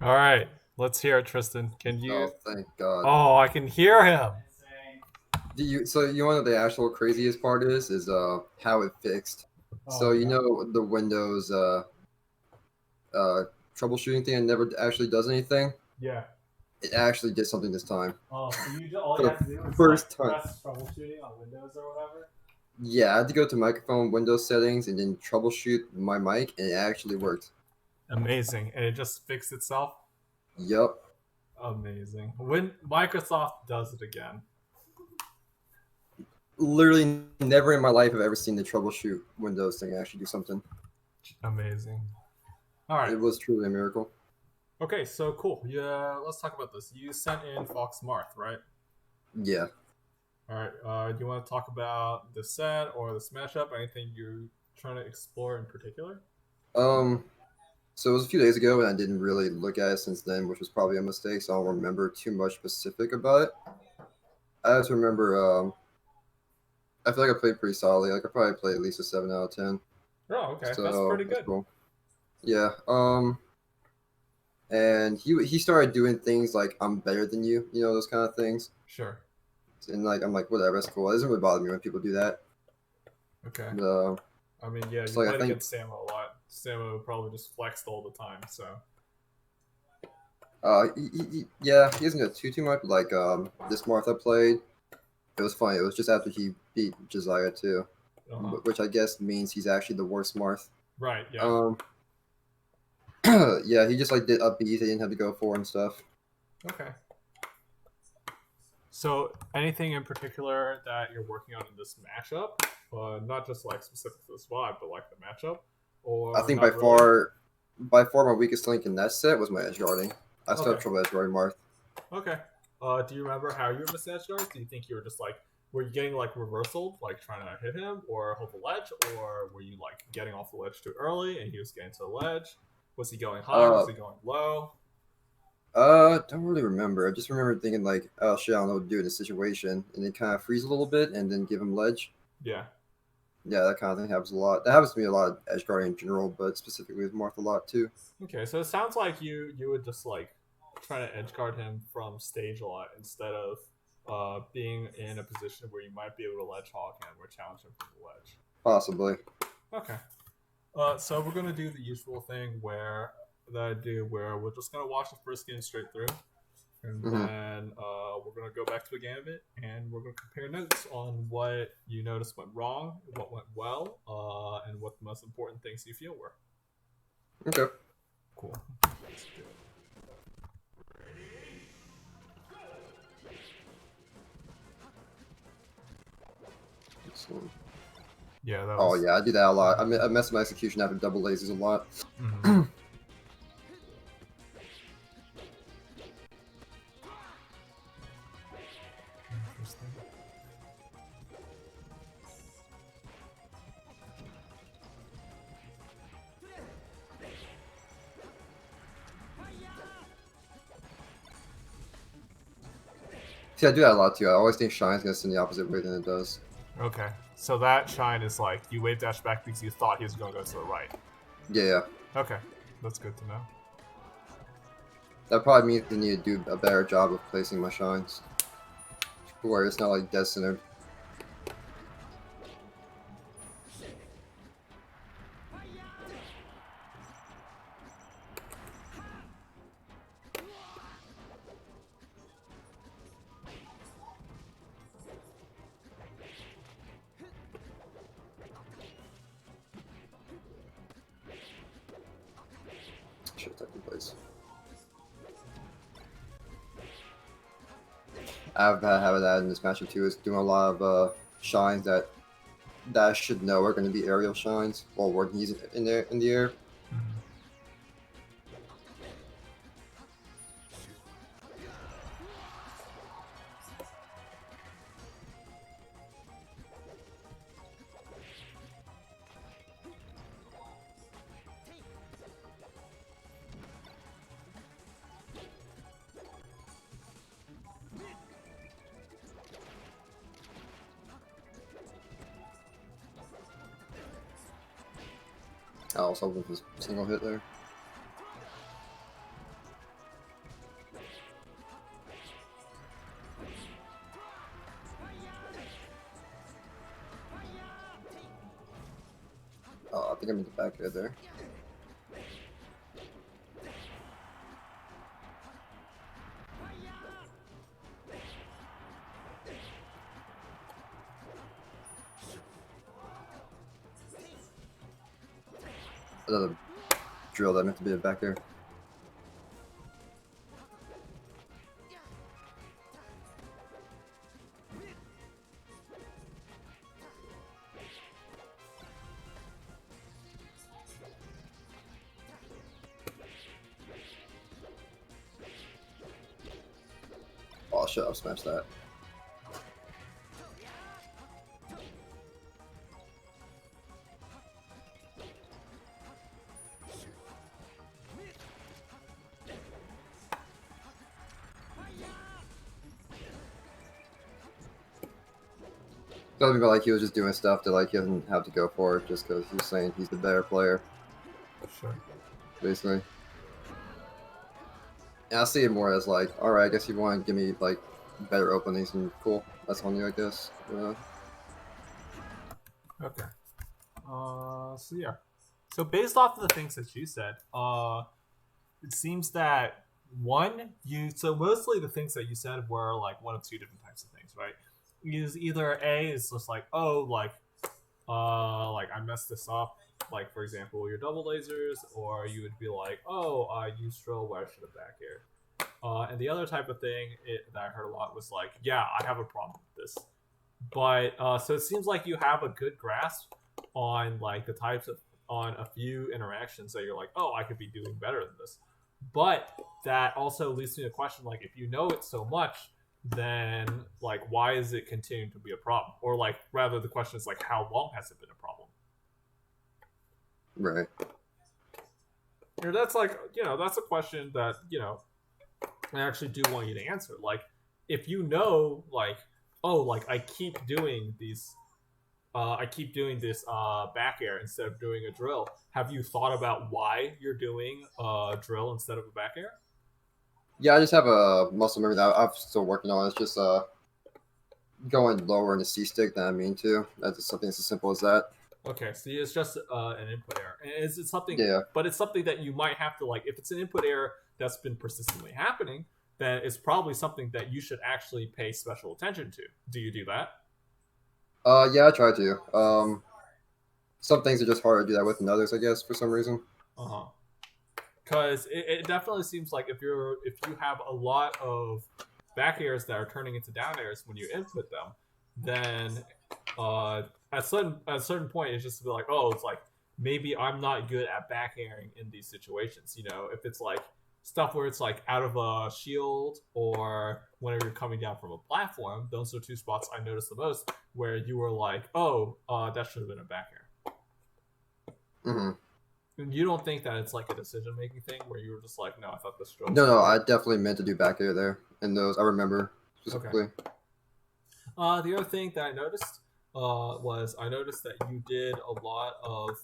All right, let's hear it, Tristan. Can you? Oh, thank God. Oh, I can hear him. So you know what the actual craziest part is how it fixed. So Oh you yeah. know the Windows uh troubleshooting thing and never actually does anything. Yeah. It actually did something this time Oh, so all for you the have to do is first like time. press troubleshooting on Windows or whatever. Yeah, I had to go to microphone Windows settings and then troubleshoot my mic, and it actually worked. Amazing, and it just fixed itself. Yup. Amazing. When Microsoft does it again. Literally never in my life have I ever seen the troubleshoot Windows thing actually do something. Amazing. All right. It was truly a miracle. Okay, so cool. Yeah, let's talk about this. You sent in Fox Marth, right? Yeah. All right. Do you want to talk about the set or the smash up? Anything you're trying to explore in particular? Um. So it was a few days ago, and I didn't really look at it since then, which was probably a mistake. So I don't remember too much specific about it. I just remember, I feel like I played pretty solidly. Like I probably played at least a 7 out of 10. Oh, okay. That's So pretty that's good. cool. Yeah. And he started doing things like I'm better than you, those kind of things. Sure. And like I'm like whatever, that's cool. It doesn't really bother me when people do that. Okay. But, I mean, yeah, it's you like I played think, against Samo a lot. Samo probably just flexed all the time, so. yeah, he doesn't get too much. Like this Marth I played, it was funny. It was just after he beat Josiah too, Uh-huh. which I guess means he's actually the worst Marth. Right, yeah. Um, yeah, he just like did up Bs. He didn't have to go for and stuff. Okay. So, anything in particular that you're working on in this matchup? Not just like specific to the squad, but like the matchup? I Or think by not really? far my weakest link in that set was my edge guarding. I still Okay. have trouble edge guarding Marth. Okay. Do you remember how you were missing edge guards? Do you think you were just like, were you getting like reversal, like trying to hit him or hold the ledge? Or were you like getting off the ledge too early and he was getting to the ledge? Was he going high? Was Uh, he going low? don't really remember. I just remember thinking like, oh shit, I don't know what to do in this situation, and then kind of freeze a little bit and then give him ledge. Yeah. Yeah, that kind of thing happens a lot. That happens to me a lot, edge guarding in general, but specifically with Marth a lot too. Okay, so it sounds like you would just like try to edge guard him from stage a lot instead of being in a position where you might be able to ledge hog him or challenge him from the ledge. Possibly. Okay. So we're gonna do the usual thing where that I do where we're just gonna watch the first game straight through, and Hmm. then we're gonna go back to the game a bit, and we're gonna compare notes on what you noticed went wrong, what went well, and what the most important things you feel were. Okay. Cool. So, Yeah, that oh was. yeah, I do that a lot. I mess my execution after double lasers a lot. Mhm. Interesting. See, I do that a lot too. I always think Shine's gonna send the opposite way than it does. Okay, so that shine is like you wave dash back because you thought he was going to go to the right. Yeah, Okay, that's good to know. that probably means I need to do a better job of placing my Shines, where it's not like dead centered. Should have taken place. I've had habit that in this matchup too is doing a lot of shines that I should know are going to be aerial shines while working these in the air. Mhm. I also with this single hit there. I think I'm in the back air there. Another drill that meant to be a back air. Oh, shut up, smash that. Felt me like he was just doing stuff that like he doesn't have to go for just because he's saying he's the better player, Sure. basically. And I see it more as like, all right, I guess you want to give me like better openings and cool. That's on you, I guess. Okay. So yeah. So based off of the things that you said, it seems that so mostly the things that you said were like one of two different types of things, right? Is either A is just like, oh, like I messed this up, like for example your double lasers, or you would be like, oh, I used drill where I should have back aired. And the other type of thing that I heard a lot was like, yeah, I have a problem with this. But so it seems like you have a good grasp on like the types of on a few interactions that you're like, oh, I could be doing better than this. But that also leads me to a question like, if you know it so much, then like why is it continuing to be a problem? Or like rather the question is like, how long has it been a problem? Right. You know, that's like, that's a question that, I actually do want you to answer. Like, if you know, like, oh, like I keep doing this back air instead of doing a drill. Have you thought about why you're doing a drill instead of a back air? Yeah, I just have a muscle memory that I'm still working on. It's just going lower in the C stick than I mean to. That's just something as simple as that. Okay, so it's just an input error. And is it something? Yeah. But it's something that you might have to like. If it's an input error that's been persistently happening, then it's probably something that you should actually pay special attention to. Do you do that? Yeah, I try to. Some things are just harder to do that with than others, I guess, for some reason. Uh-huh. Because it definitely seems like if you have a lot of back airs that are turning into down airs when you input them, then at a certain point it's just to be like, oh, it's like maybe I'm not good at back airing in these situations. If it's like stuff where it's like out of a shield or whenever you're coming down from a platform, those are two spots I noticed the most where you were like, oh, that should have been a back air. Mm-hmm. You don't think that it's like a decision-making thing where you were just like, no, I thought this drill. No, I definitely meant to do back air there. And those, I remember specifically. Okay. The other thing that I noticed was that you did a lot of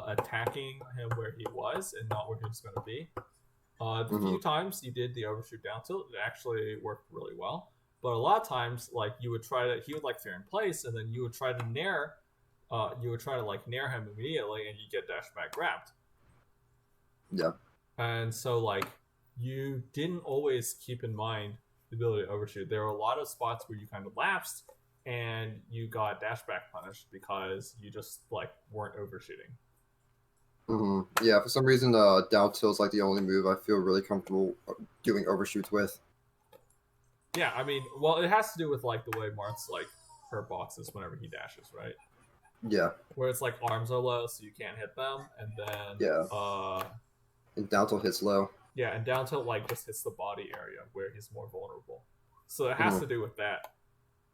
attacking him where he was and not where he was going to be. The few times you did the overshoot down tilt, it actually worked really well. But a lot of times, like he would like fear in place, and then you would try to nair. You would try to like nair him immediately, and you get dash back grabbed. Yeah. And so like you didn't always keep in mind the ability to overshoot. There were a lot of spots where you kind of lapsed, and you got dash back punished because you just like weren't overshooting. Mm-hmm. Yeah, for some reason, down tilt's like the only move I feel really comfortable doing overshoots with. Yeah, I mean, well, it has to do with like the way Marth's like hurt boxes whenever he dashes, right? Yeah. Where it's like arms are low, so you can't hit them, and then and down tilt hits low. Yeah, and down tilt like just hits the body area where he's more vulnerable. So it has to do with that.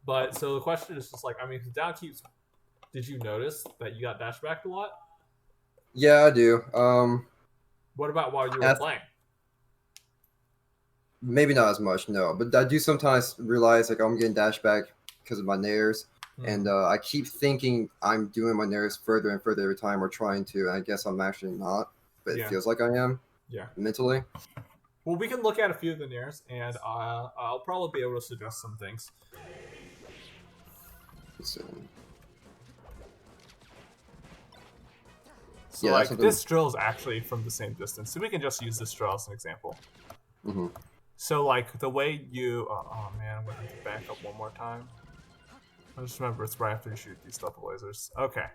But so the question is just like, I mean, down keeps. Did you notice that you got dash backed a lot? Yeah, I do. What about while you were playing? Maybe not as much, no. But I do sometimes realize like I'm getting dash back because of my nairs. And I keep thinking I'm doing my nairs further and further every time, or trying to. And I guess I'm actually not, but it feels like I am. Yeah. Mentally. Well, we can look at a few of the nairs, and I'll probably be able to suggest some things. Let's see. So Yeah, that's like something. this drill is actually from the same distance, so we can just use this drill as an example. Hmm. So like the way you, oh man, I'm gonna have to back up one more time. I just remember it's right after you shoot these double lasers. Okay.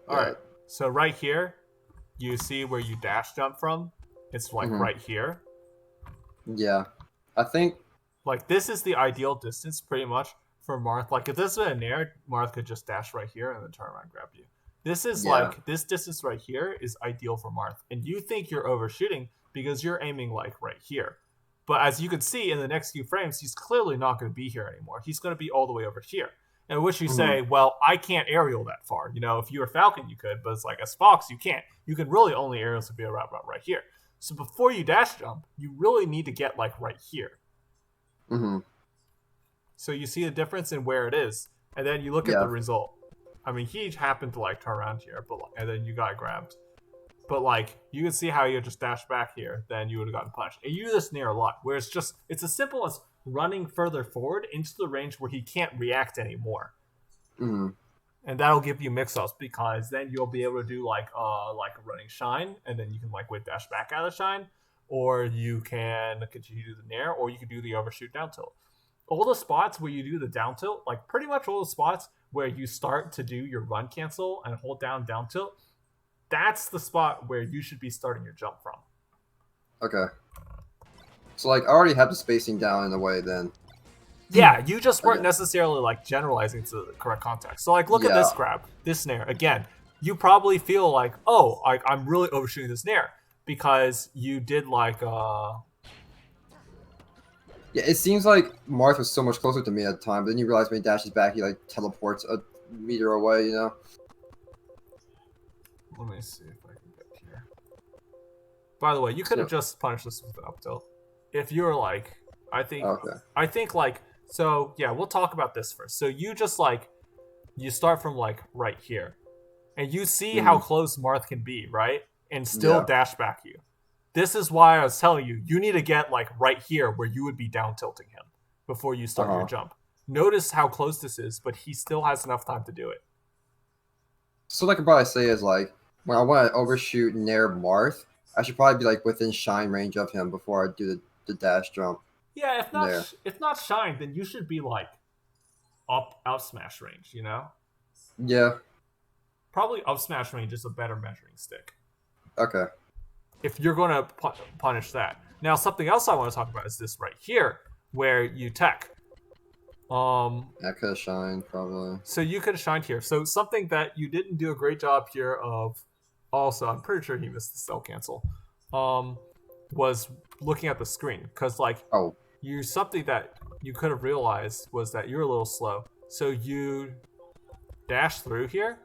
All Yeah. right. So right here, you see where you dash jump from. It's like right here. Yeah. I think. Like this is the ideal distance, pretty much for Marth. Like if this was a Nair, Marth could just dash right here and then turn around and grab you. This is Yeah. like this distance right here is ideal for Marth, and you think you're overshooting because you're aiming like right here. But as you can see in the next few frames, he's clearly not going to be here anymore. He's going to be all the way over here. In which you say, well, I can't aerial that far. You know, if you were Falcon, you could, but it's like as Fox, you can't. You can really only aerial to be around about right here. So before you dash jump, you really need to get like right here. Hmm. So you see the difference in where it is, and then you look at the result. I mean, he happened to like turn around here, but and then you got grabbed. But like you can see how you just dash back here, then you would have gotten punched. And you do this near a lot, where it's as simple as running further forward into the range where he can't react anymore. Hmm. And that'll give you mix-ups because then you'll be able to do like a running shine, and then you can like whip dash back out of shine, or you can continue to do the nair, or you can do the overshoot down tilt. All the spots where you do the down tilt, like pretty much all the spots where you start to do your run cancel and hold down tilt, that's the spot where you should be starting your jump from. Okay. So like I already have the spacing down in a way then. Yeah, you just weren't necessarily like generalizing to the correct context. So like look at this grab, this snare. Again, you probably feel like, oh, I'm really overshooting this snare because you did like Yeah, it seems like Marth was so much closer to me at the time, but then you realize when he dashes back, he like teleports a meter away, you know? Let me see if I can get here. By the way, you could have just punished this with an up tilt. If you were like, I think like, so yeah, we'll talk about this first. So you just like, you start from like right here, and you see how close Marth can be, right? And still dash back you. This is why I was telling you, you need to get like right here where you would be down tilting him before you start your jump. Notice how close this is, but he still has enough time to do it. So like I probably say is like, when I want to overshoot Nair Marth, I should probably be like within shine range of him before I do the dash jump. Yeah, if not shine, then you should be like out smash range, you know? Yeah. Probably up smash range is a better measuring stick. Okay. If you're going to punish that. Now, something else I want to talk about is this right here, where you tech. I could have shined, probably. So you could have shined here. So something that you didn't do a great job here of, also, I'm pretty sure he missed the cell cancel, was looking at the screen. Because, like, something that you could have realized was that you're a little slow. So you dash through here.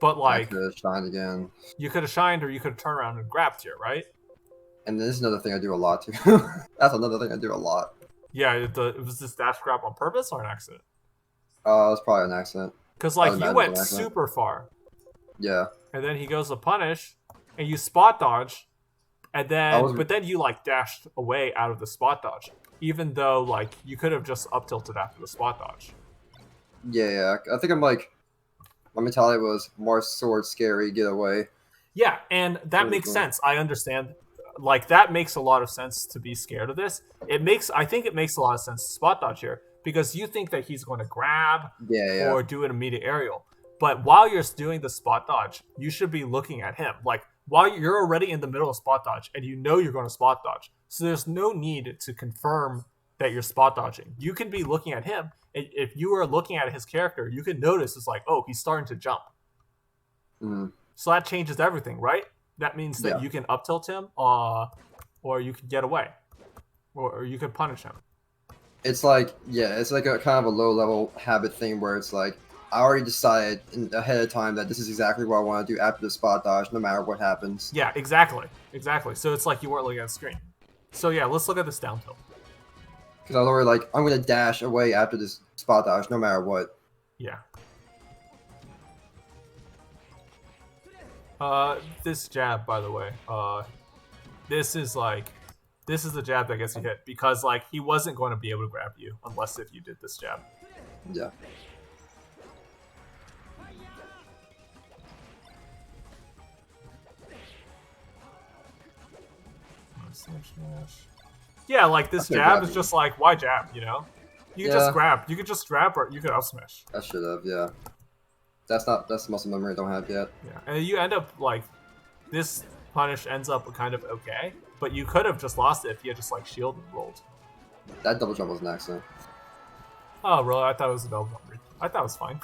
But like, I could have shined again. You could have shined, or you could have turned around and grabbed here, right? And this is another thing I do a lot too. That's another thing I do a lot. Yeah, was this dash grab on purpose or an accident? It was probably an accident. Because like you went super far. Yeah. And then he goes to punish, and you spot dodge, and then but then you like dashed away out of the spot dodge, even though like you could have just up tilted after the spot dodge. Yeah. I think I'm like, my mentality was more sword scary, get away. Yeah, and that makes sense. I understand. Like that makes a lot of sense to be scared of this. I think it makes a lot of sense to spot dodge here because you think that he's going to grab or do an immediate aerial. But while you're doing the spot dodge, you should be looking at him. Like while you're already in the middle of spot dodge and you know you're going to spot dodge. So there's no need to confirm that you're spot dodging. You can be looking at him. If you are looking at his character, you can notice it's like, oh, he's starting to jump. Mm-hmm. So that changes everything, right? That means that you can up tilt him, or you can get away, or you can punish him. It's like, it's like a kind of a low level habit thing where it's like, I already decided ahead of time that this is exactly what I want to do after the spot dodge, no matter what happens. Yeah, exactly. So it's like you weren't looking at the screen. So yeah, let's look at this down tilt. Because I was already like, I'm going to dash away after this spot dodge, no matter what. Yeah. This jab, by the way, this is the jab that gets you hit because like he wasn't going to be able to grab you unless if you did this jab. Yeah. Yeah, like this I could've jab grabbed is him. just like, why jab, you know? You could just Yeah, grab. You could just grab or you could up smash. I should have. Yeah, that's the muscle memory I don't have yet. Yeah. And you end up like this punish ends up kind of okay, but you could have just lost it if you had just like shield and rolled. That double jump was an accident. Oh, really? I thought it was a double jump read. I thought it was fine.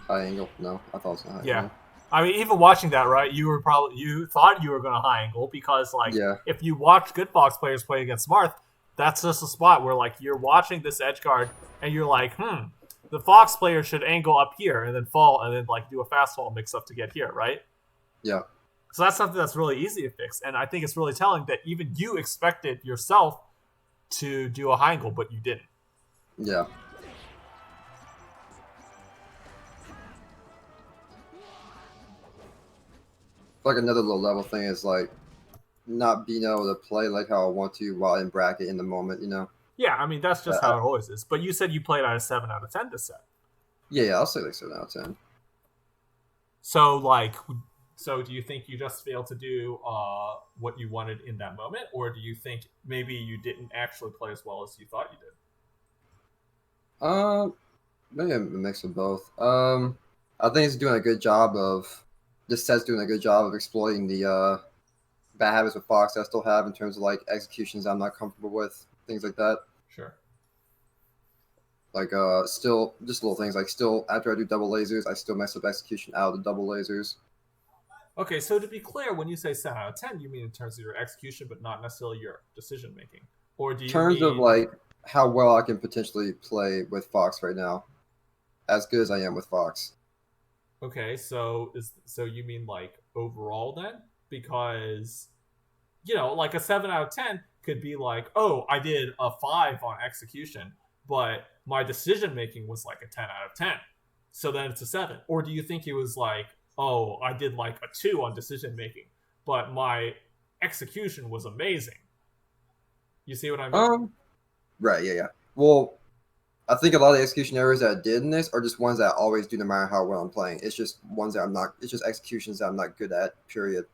High angle? No, I thought it was a high Yeah. angle. I mean, even watching that, right? You thought you were going to high angle because, like, Yeah, if you watch good Fox players play against Marth, that's just a spot where, like, you're watching this edge guard and you're like, the Fox player should angle up here and then fall and then, like, do a fast fall mix up to get here, right? yeah. So that's something that's really easy to fix. And I think it's really telling that even you expected yourself to do a high angle, but you didn't. Yeah. Like another low level thing is like not being able to play like how I want to while in bracket in the moment, you know? Yeah, I mean, that's just Uh, how it always is. But you said you played out of 7 out of 10 this set. yeah, I'll say like 7 out of 10. So, like, so do you think you just failed to do what you wanted in that moment? Or do you think maybe you didn't actually play as well as you thought you did? Maybe a mix of both. I think it's doing a good job of this set's doing a good job of exploiting the bad habits with Fox I still have in terms of like executions I'm not comfortable with, things like that. Sure. Like still just little things like still after I do double lasers, I still mess up execution out of the double lasers. Okay, so to be clear, when you say 7 out of 10, you mean in terms of your execution, but not necessarily your decision making? Or do In you terms of mean... like how well I can potentially play with Fox right now, as good as I am with Fox. Okay, so you mean like overall then? Because, you know, like a 7 out of 10 could be like, oh, I did a 5 on execution, but my decision making was like a 10 out of 10. So then it's a 7. Or do you think it was like, oh, I did like a 2 on decision making, but my execution was amazing? You see what I mean? Right, yeah. Well, I think a lot of the execution errors that I did in this are just ones that I always do no matter how well I'm playing. It's just ones that I'm not. It's just executions that I'm not good at. Period.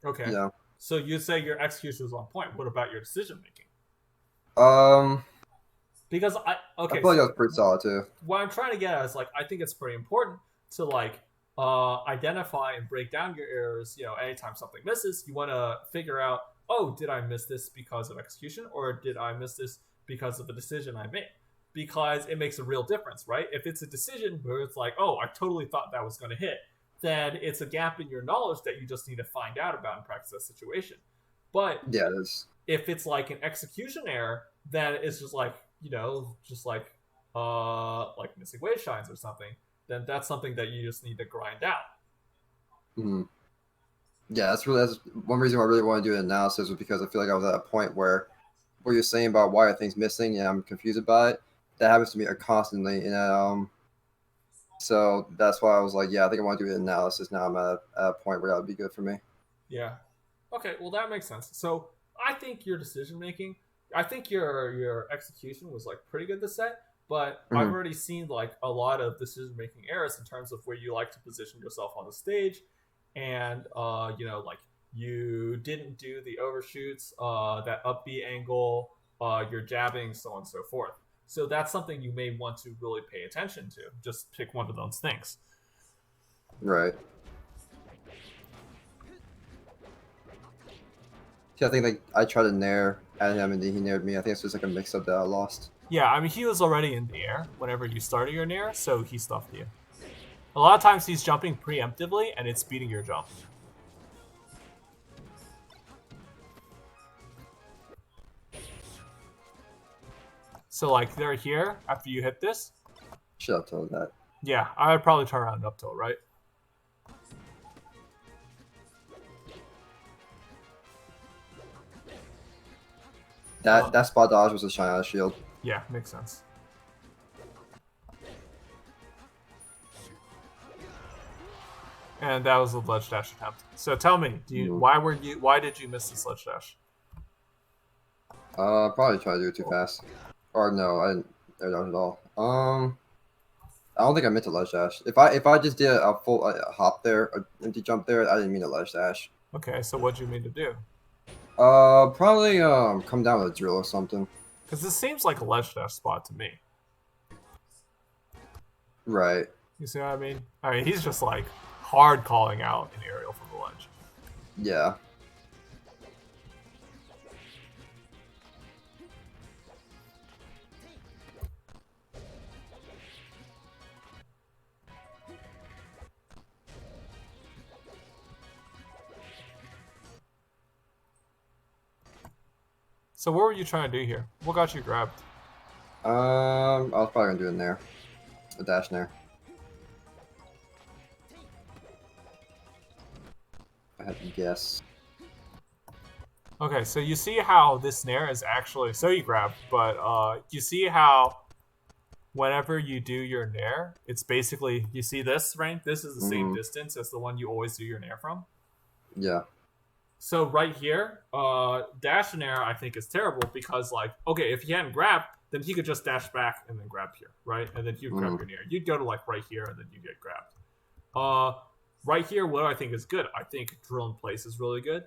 Okay. You know. So you'd say your execution was on point. What about your decision making? Um, Because I feel like that was pretty solid too. what I'm trying to get at is like I think it's pretty important to like identify and break down your errors. You know, anytime something misses, you want to figure out, oh, did I miss this because of execution, or did I miss this because of the decision I made? Because it makes a real difference, right? If it's a decision where it's like, oh, I totally thought that was going to hit, then it's a gap in your knowledge that you just need to find out about and practice that situation. But Yeah, that's if it's like an execution error, then it's just like, you know, just like missing wave shines or something, then that's something that you just need to grind out. yeah. That's one reason why I really want to do an analysis was because I feel like I was at a point where what you're saying about why are things missing and I'm confused about it. That happens to me constantly, and so that's why I was like, yeah, I think I want to do an analysis now. I'm at a point where that would be good for me. Yeah. Okay, well that makes sense. So I think your decision making, I think your execution was like pretty good this set, but I've Mhm. already seen like a lot of decision making errors in terms of where you like to position yourself on the stage, and you know, like you didn't do the overshoots, that up B angle, your jabbing, so on and so forth. So that's something you may want to really pay attention to. Just pick one of those things. Right. See, I think like I tried to nair at him and then he nared me. I think it's just like a mix up that I lost. Yeah, I mean, he was already in the air whenever you started your nair, so he stuffed you. A lot of times he's jumping preemptively, and it's speeding your jump. So, like, they're here after you hit this. Should have told that. Yeah, I would probably turn around and up tilt, right? That spot dodge was a shine out of shield. Yeah, makes sense. And that was a ledge dash attempt. So tell me, why did you miss this ledge dash? Probably try to do it too fast. Or no, I didn't air dodge at all. I don't think I meant to ledge dash. If I just did a full hop there, an empty jump there, I didn't mean to ledge dash. Okay, so what do you mean to do? Probably come down with a drill or something. Because this seems like a ledge dash spot to me. Right. You see what I mean? I mean, he's just like hard calling out an aerial from the ledge. Yeah. So what were you trying to do here? What got you grabbed? I was probably gonna do it in there. A dash in there. I had to guess. Okay, so you see how this snare is actually... So you grab, but you see how whenever you do your nair, it's basically... You see this, right? This is the same distance as the one you always do your nair from. Yeah. So right here, dash nair I think is terrible because, like, okay, if he hadn't grabbed, then he could just dash back and then grab here, right? And then you'd grab your nair. You'd go to, like, right here and then you get grabbed. Right here, what do I think is good? I think drill in place is really good.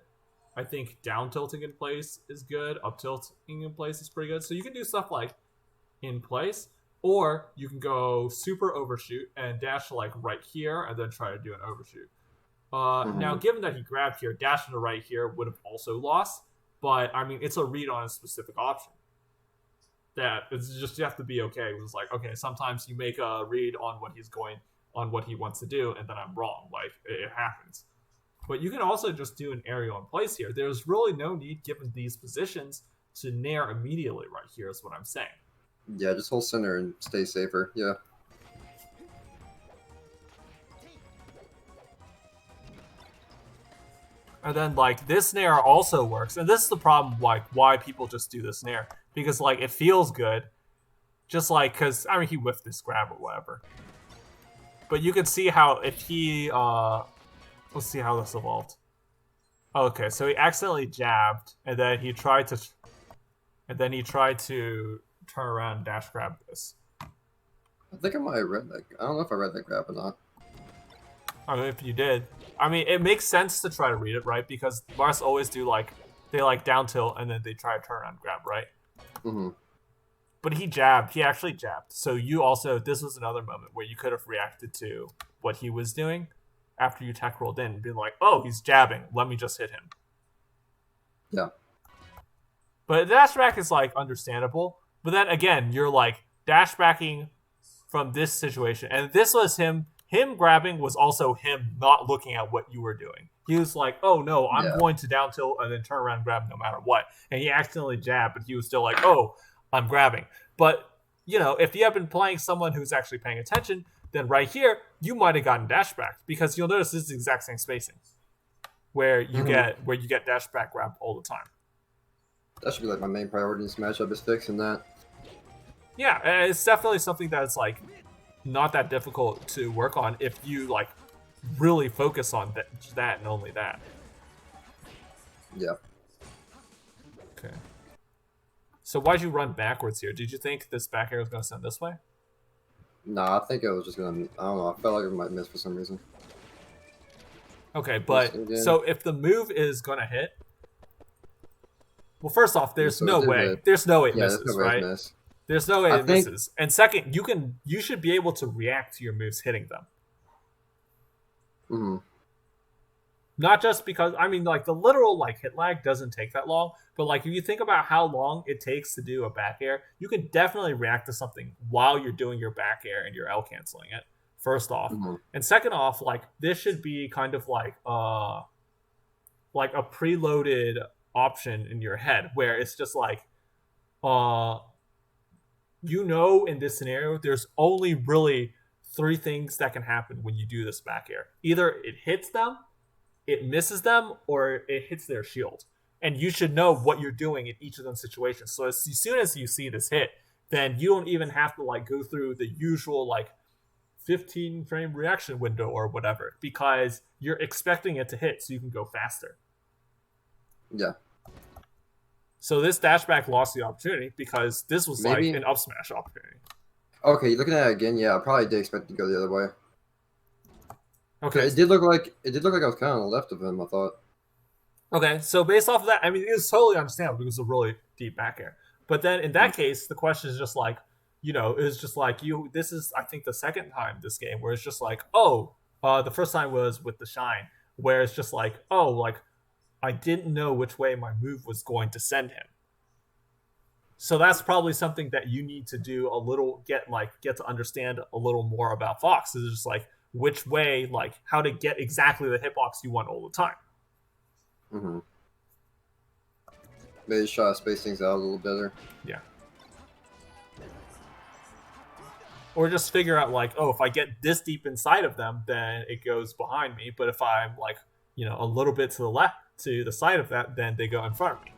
I think down tilting in place is good. Up tilting in place is pretty good. So you can do stuff like in place, or you can go super overshoot and dash like right here and then try to do an overshoot. Now, given that he grabbed here, dashing to right here would have also lost. But, I mean, it's a read on a specific option. That it's just, you have to be okay. It's like, okay, sometimes you make a read on what he's going, on what he wants to do, and then I'm wrong. Like, it happens. But you can also just do an aerial in place here. There's really no need, given these positions, to nair immediately right here is what I'm saying. Yeah, just hold center and stay safer. Yeah. And then, like, this nair also works. And this is the problem, like, why people just do this nair. Because, like, it feels good. Just, like, because, I mean, he whiffed this grab or whatever. But you can see how if he, let's see how this evolved. Okay, so he accidentally jabbed, and then he tried to... And then he tried to turn around and dash grab this. I think I might have read that. I don't know if I read that grab or not. I mean, if you did. I mean, it makes sense to try to read it, right? Because Marth always do, like, they, like, down tilt, and then they try to turn around and grab, right? Mm-hmm. But he jabbed. He actually jabbed. So you also, this was another moment where you could have reacted to what he was doing after you tech rolled in and be like, oh, he's jabbing. Let me just hit him. Yeah. But dash back is, like, understandable. But then, again, you're, like, dash backing from this situation. And this was him grabbing was also him not looking at what you were doing. He was like, oh, no, I'm going to down tilt and then turn around and grab no matter what. And he accidentally jabbed, but he was still like, oh, I'm grabbing. But, you know, if you have been playing someone who's actually paying attention, then right here, you might have gotten dash back. Because you'll notice this is the exact same spacing. Where you get dash back grab all the time. That should be like my main priority in this matchup is fixing that. Yeah, and it's definitely something that's like not that difficult to work on if you like really focus on that and only that. Yeah. Okay. So why'd you run backwards here? Did you think this back air was going to send this way? Nah, I think it was just gonna. I don't know. I felt like it might miss for some reason. Okay, but so if the move is going to hit. Well, first off, there's no way. There's no way it misses, right? There's no way it misses. And second, you should be able to react to your moves hitting them. Mm-hmm. Not just because, I mean, like, the literal, like, hit lag doesn't take that long, but, like, if you think about how long it takes to do a back air, you can definitely react to something while you're doing your back air and you're L canceling it, first off. Mm-hmm. And second off, like, this should be kind of like a preloaded option in your head where it's just like you know, in this scenario there's only really 3 things that can happen when you do this back air. Either it hits them, it misses them, or it hits their shield. And you should know what you're doing in each of those situations. So as soon as you see this hit, then you don't even have to like go through the usual like 15 frame reaction window or whatever, because you're expecting it to hit so you can go faster. Yeah. So this dash back lost the opportunity because this was like an up smash opportunity. Okay, looking at it again, yeah, I probably did expect it to go the other way. Okay. It did look like I was kind of on the left of him. I thought. Okay, so based off of that, I mean, it's totally understandable because it's a really deep back air. But then in that case, the question is just like, it's just like this is, I think, the second time this game where it's just like, oh, the first time was with the shine, where it's just like, oh, like I didn't know which way my move was going to send him. So that's probably something that you need to do a little, get to understand a little more about Fox. Is just like which way, like how to get exactly the hitbox you want all the time. Mm-hmm. Maybe try to space things out a little better. Yeah. Or just figure out like, oh, if I get this deep inside of them, then it goes behind me. But if I'm like, a little bit to the left, to the side of that, then they go in front of me.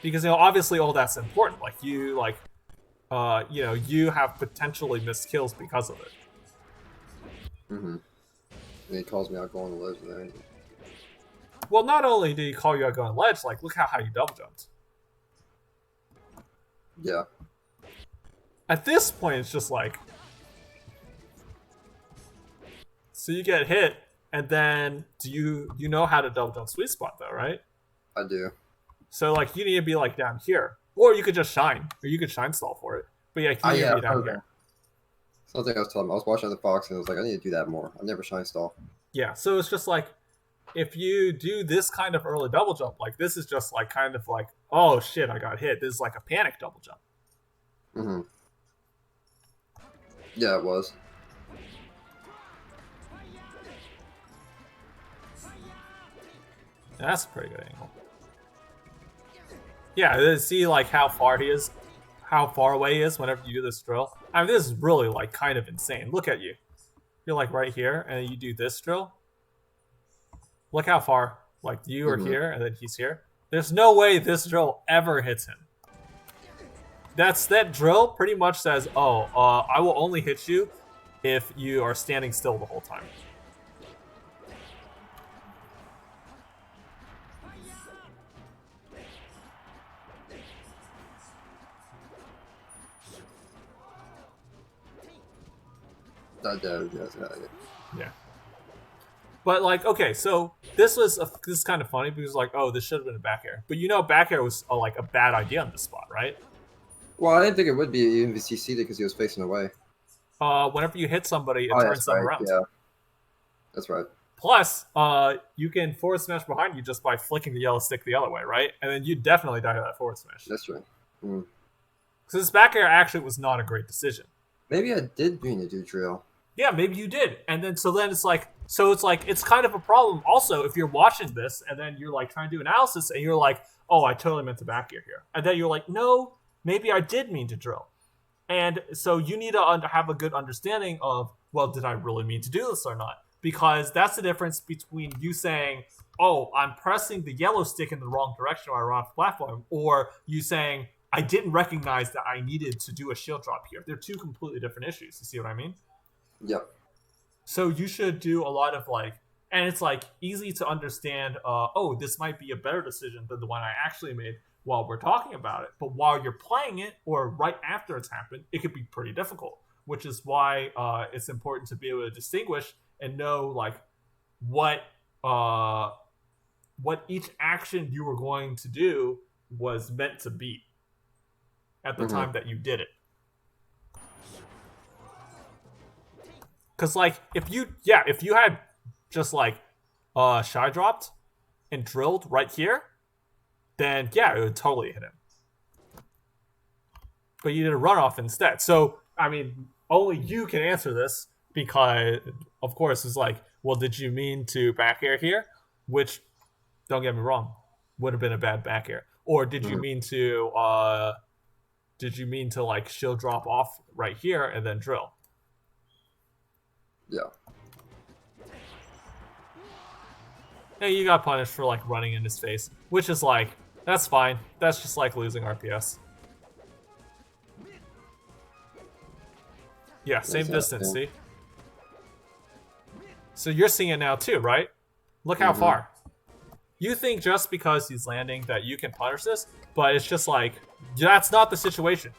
Because obviously all that's important. Like you have potentially missed kills because of it. Mm-hmm. And he calls me out going to ledge there. Well, not only did he call you out going ledge, like look how you double jumped. Yeah. At this point, it's just like, so you get hit, and then do you know how to double jump sweet spot though, right? I do. So like you need to be like down here, or you could just shine, or you could shine stall for it. But yeah, you need to be down here. Something I was telling him. I was watching the Fox, and I was like, I need to do that more. I never shine stall. Yeah, so it's just like, if you do this kind of early double jump, like this is just like kind of like, oh shit, I got hit. This is like a panic double jump. Mm-hmm. Yeah, it was. That's a pretty good angle. Yeah, see like how far he is, how far away he is whenever you do this drill. I mean, this is really like kind of insane. Look at you. You're like right here, and you do this drill. Look how far. Like you are here, and then he's here. There's no way this drill ever hits him. That drill pretty much says, oh, I will only hit you if you are standing still the whole time. Yeah. But like, okay, so this is kind of funny because like, oh, this should have been a back air, but back air was like a bad idea on this spot, right? Well, I didn't think it would be even if he CC'd it because he was facing away. Whenever you hit somebody, it turns them around. Yeah, that's right. Plus, you can forward smash behind you just by flicking the yellow stick the other way, right? And then you definitely die to that forward smash. That's right. Mm. So this back air actually was not a great decision. Maybe I did mean to do drill. Yeah, maybe you did. And then it's kind of a problem also if you're watching this and then you're like trying to do analysis and you're like, oh, I totally meant to back air here. And then you're like, no, maybe I did mean to drill. And so you need to have a good understanding of, well, did I really mean to do this or not? Because that's the difference between you saying, oh, I'm pressing the yellow stick in the wrong direction or I run off the platform, or you saying, I didn't recognize that I needed to do a shield drop here. They're two completely different issues. You see what I mean? Yep. So you should do a lot of like, and it's like easy to understand, oh, this might be a better decision than the one I actually made while we're talking about it. But while you're playing it or right after it's happened, it could be pretty difficult, which is why it's important to be able to distinguish and know like what each action you were going to do was meant to be at the time that you did it. Because like if you had just like shy dropped and drilled right here, then yeah, it would totally hit him. But you did a runoff instead. So I mean, only you can answer this because of course it's like, well, did you mean to back air here? Which, don't get me wrong, would have been a bad back air. Or did you mean to like shield drop off right here and then drill? Yeah. Yeah, you got punished for like running in his face, which is like, that's fine. That's just like losing RPS. Yeah, same distance, see? So you're seeing it now too, right? Look how far. You think just because he's landing that you can punish this, but it's just like, that's not the situation.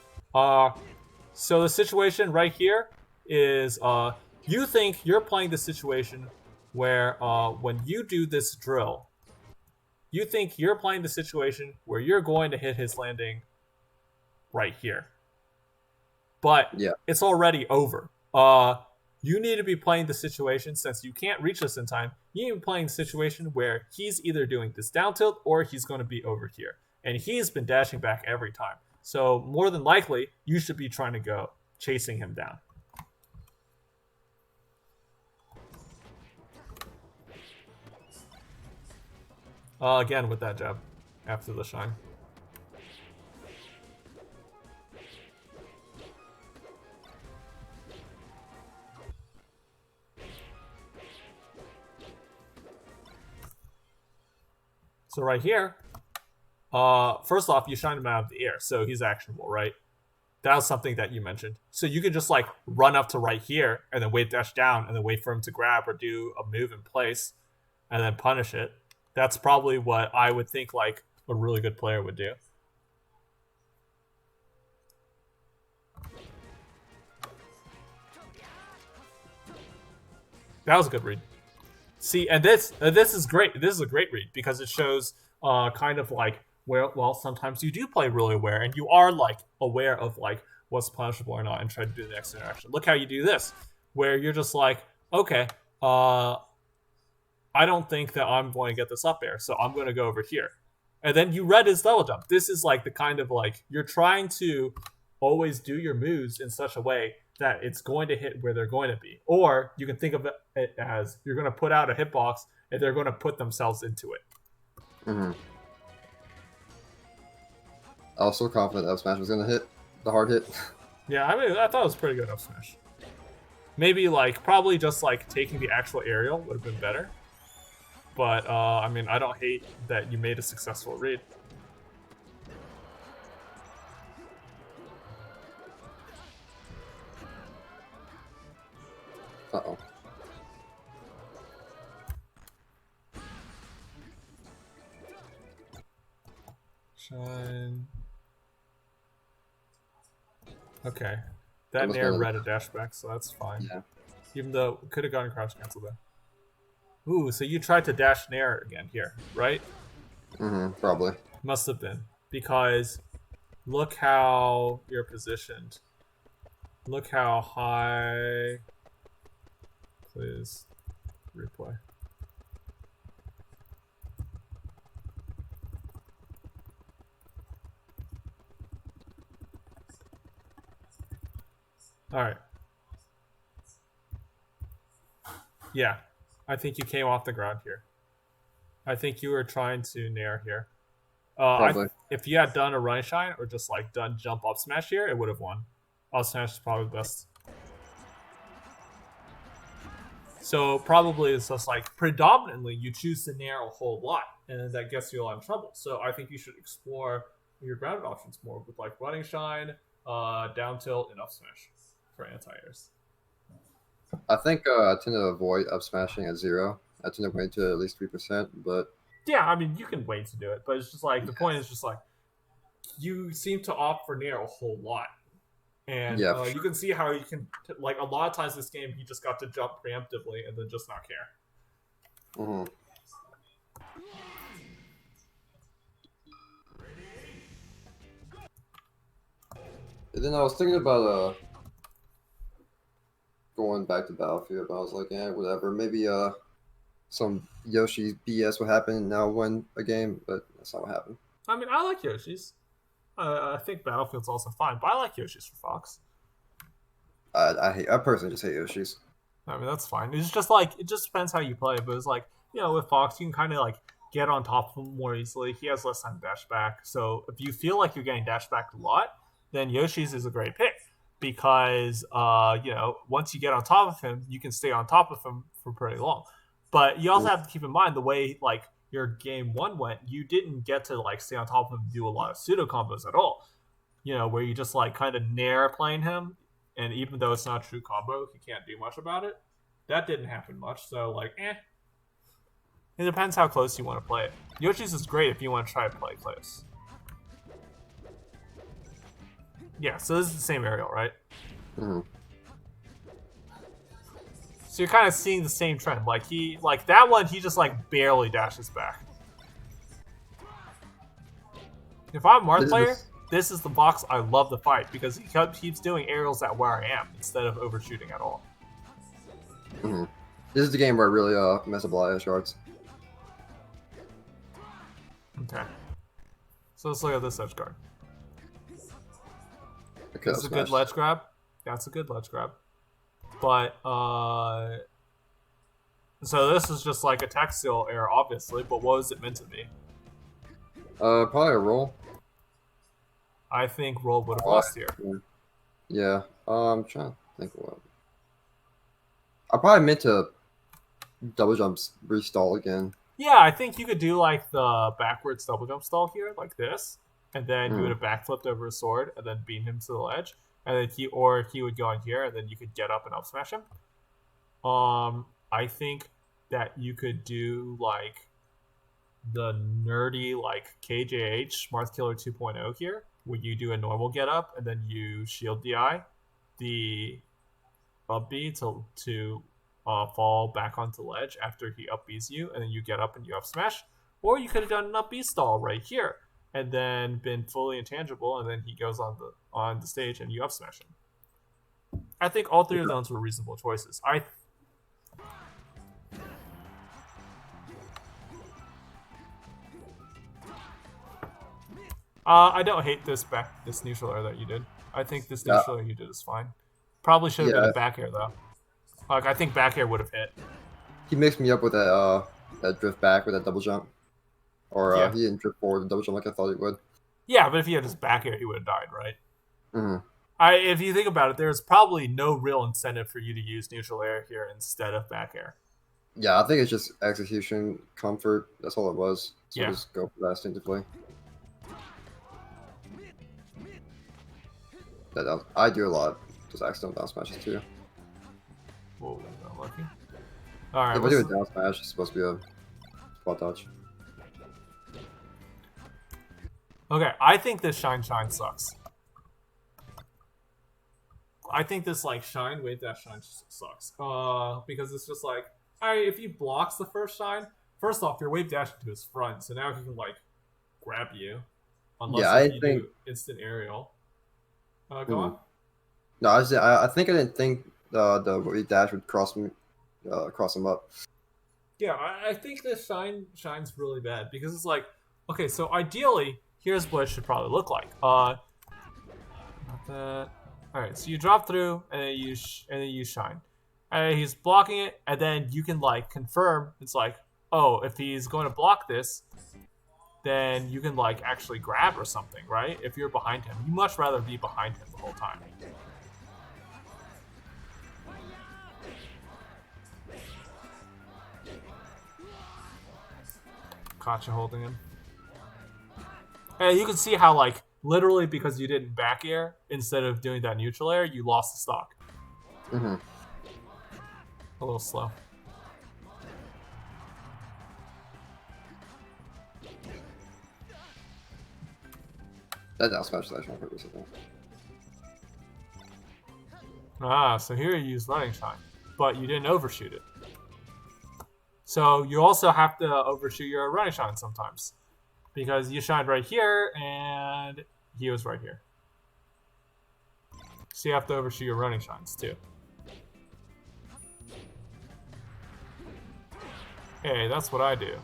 So the situation right here is you think you're playing the situation where when you do this drill, you think you're playing the situation where you're going to hit his landing right here. But Yeah. it's already over. You need to be playing the situation, since you can't reach this in time, you need to be playing the situation where he's either doing this down tilt or he's going to be over here. And he's been dashing back every time. So more than likely, you should be trying to go chasing him down. Again with that jab after the shine. So right here, first off, you shine him out of the air, so he's actionable, right? That was something that you mentioned. So you can just like run up to right here and then wait dash down and then wait for him to grab or do a move in place and then punish it. That's probably what I would think like a really good player would do. That was a good read. See, and this is great. This is a great read because it shows kind of like where, well, sometimes you do play really aware and you are like aware of like what's punishable or not and try to do the next interaction. Look how you do this, where you're just like, okay, I don't think that I'm going to get this up air, so I'm going to go over here. And then you read his level jump. This is like the kind of like, you're trying to always do your moves in such a way that it's going to hit where they're going to be. Or you can think of it as you're going to put out a hitbox and they're going to put themselves into it. Mm-hmm. I was so confident up smash was going to hit the hard hit. Yeah, I mean, I thought it was pretty good up smash. Maybe like, probably just like taking the actual aerial would have been better. But, I mean, I don't hate that you made a successful read. Uh-oh. Shine. Okay. That Nair read a dash back, so that's fine. Yeah. Even though could have gotten crouch cancel there. Ooh, so you tried to dash Nair again here, right? Mm-hmm, probably. Must have been. Because look how you're positioned. Look how high. Please replay. Alright. Yeah. I think you came off the ground here. I think you were trying to nair here. If you had done a run shine or just like done jump up smash here, it would have won. Up smash is probably the best. So probably it's just like predominantly you choose to nair a whole lot, and that gets you a lot of trouble. So I think you should explore your grounded options more with like running shine, down tilt, and up smash for anti-airs. I think I tend to avoid up smashing at 0. I tend to wait to at least 3%, but yeah, I mean you can wait to do it, but it's just like the point is just like you seem to opt for nair a whole lot, and yeah, you can see how you can like a lot of times this game you just got to jump preemptively and then just not care. Mm-hmm. And then I was thinking about going back to Battlefield, but I was like, yeah, whatever. Maybe some Yoshi BS would happen and now win a game, but that's not what happened. I mean, I like Yoshi's. I think Battlefield's also fine, but I like Yoshi's for Fox. I personally just hate Yoshi's. I mean, that's fine. It's just like, it just depends how you play, but it's like, you know, with Fox, you can kind of like get on top of him more easily. He has less time to dash back. So if you feel like you're getting dash back a lot, then Yoshi's is a great pick because, you know, once you get on top of him, you can stay on top of him for pretty long. But you also have to keep in mind the way, like, your game 1 went, you didn't get to, like, stay on top of him and do a lot of pseudo combos at all. You know, where you just, like, kind of nair playing him, and even though it's not a true combo, he can't do much about it. That didn't happen much, so, like, It depends how close you want to play it. Yoshi's is great if you want to try to play close. Yeah, so this is the same aerial, right? Mm-hmm. So you're kind of seeing the same trend. Like that one, he just like barely dashes back. If I'm a Marth player, this is the box I love to fight because he keeps doing aerials at where I am instead of overshooting at all. Mm-hmm. This is the game where I really mess up a lot of shards. Okay. So let's look at this edge guard. Okay, This is a good ledge grab. That's a good ledge grab. But, so this is just like a tech steal error, obviously, but what was it meant to be? Probably a roll. I think roll would have lost here. Yeah. I'm trying to think what. I probably meant to double jumps restall again. Yeah, I think you could do like the backwards double jump stall here, like this, and then he would have backflipped over his sword and then beat him to the ledge, and then he would go in here and then you could get up and up smash him. I think that you could do like the nerdy like KJH Marth Killer 2.0 here, where you do a normal get up and then you shield DI the up B to fall back onto the ledge after he up B's you, and then you get up and you up smash. Or you could have done an up B stall right here and then been fully intangible, and then he goes on the stage and you up smash him. I think all three of those were reasonable choices. I don't hate this neutral air that you did. I think this neutral air you did is fine. Probably should have been a back air though. Like I think back air would have hit. He mixed me up with that drift back with that double jump, or he didn't drift forward with double jump like I thought he would. Yeah, but if he had his back air, he would have died, right? Mm-hmm. If you think about it, there's probably no real incentive for you to use neutral air here instead of back air. Yeah, I think it's just execution comfort. That's all it was. So just go for that instinctively. I do a lot. Just accidental down smashes too. Whoa, not lucky. Alright. If I do a down smash, it's supposed to be a spot dodge. Okay, I think this shine sucks. I think this like shine wave dash shine sucks. Because it's just like, alright, if he blocks the first shine, first off, your wave dash to his front, so now he can like grab you. Unless you do instant aerial. Go on. No, I think I didn't think the wave dash would cross him up. Yeah, I think this shine's really bad because it's like, okay, so ideally, here's what it should probably look like. Not that. All right, so you drop through and then you shine. And he's blocking it, and then you can like confirm. It's like, oh, if he's going to block this, then you can like actually grab or something, right? If you're behind him, you much rather be behind him the whole time. Gotcha, holding him. And you can see how like literally because you didn't back air instead of doing that neutral air, you lost the stock. Mm-hmm. A little slow. That down smash is actually on purpose, I think. So here you use running shine, but you didn't overshoot it. So you also have to overshoot your running shine sometimes. Because you shined right here, and he was right here. So you have to overshoot your running shines, too. Hey, that's what I do.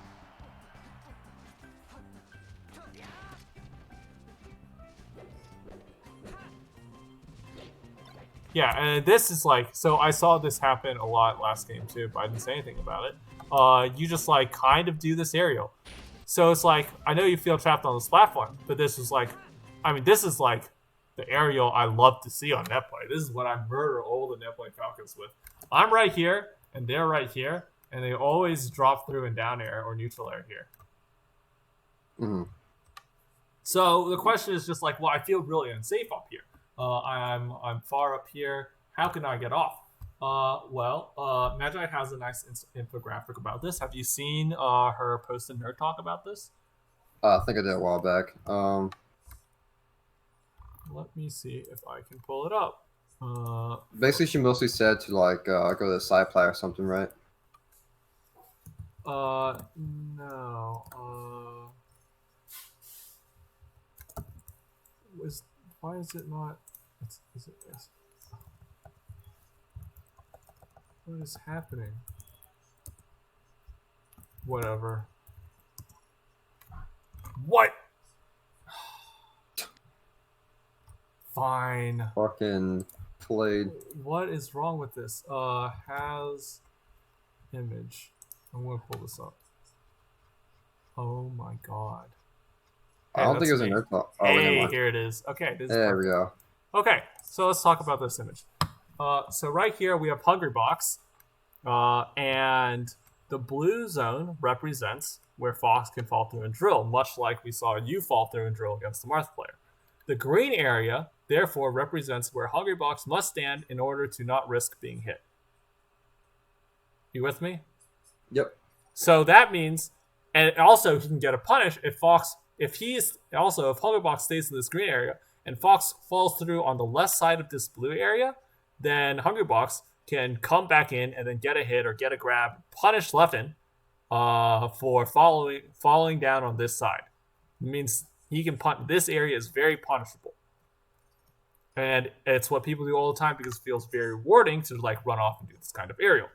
Yeah, and this is like, so I saw this happen a lot last game, too, but I didn't say anything about it. You just, like, kind of do this aerial. So it's like, I know you feel trapped on this platform, but this is like, I mean, this is like the aerial I love to see on Netplay. This is what I murder all the Netplay Falcons with. I'm right here, and they're right here, and they always drop through and down air or neutral air here. Mm-hmm. So the question is just like, well, I feel really unsafe up here. I'm far up here. How can I get off? Magi has a nice infographic about this. Have you seen her post in Nerd Talk about this? I think I did a while back. Let me see if I can pull it up. Basically, she mostly said to like go to the side plat or something, right? No. Why is it not? Is it this? What is happening? Whatever. What? Fine. Fucking played. What is wrong with this? Has image. I'm gonna pull this up. Oh my god. I don't think it was a nerd talk. Oh, never Hey, mind. here it is. Okay, this is There perfect. we go. Okay, so let's talk about this image. So right here we have Hungrybox, and the blue zone represents where Fox can fall through and drill, much like we saw you fall through and drill against the Marth player. The green area, therefore, represents where Hungrybox must stand in order to not risk being hit. You with me? Yep. So that means, and also he can get a punish if Hungrybox stays in this green area and Fox falls through on the left side of this blue area, then Hungrybox can come back in and then get a hit or get a grab, punish Leffen for falling down on this side. It means he can punt. This area is very punishable. And it's what people do all the time because it feels very rewarding to like run off and do this kind of aerial.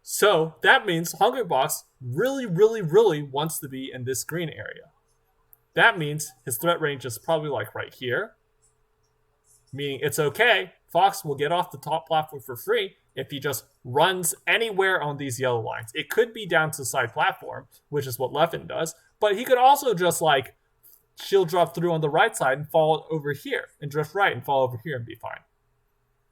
So that means Hungrybox really, really, really wants to be in this green area. That means his threat range is probably like right here. Meaning it's okay. Fox will get off the top platform for free if he just runs anywhere on these yellow lines. It could be down to the side platform, which is what Leffen does. But he could also just like shield drop through on the right side and fall over here. And drift right and fall over here and be fine.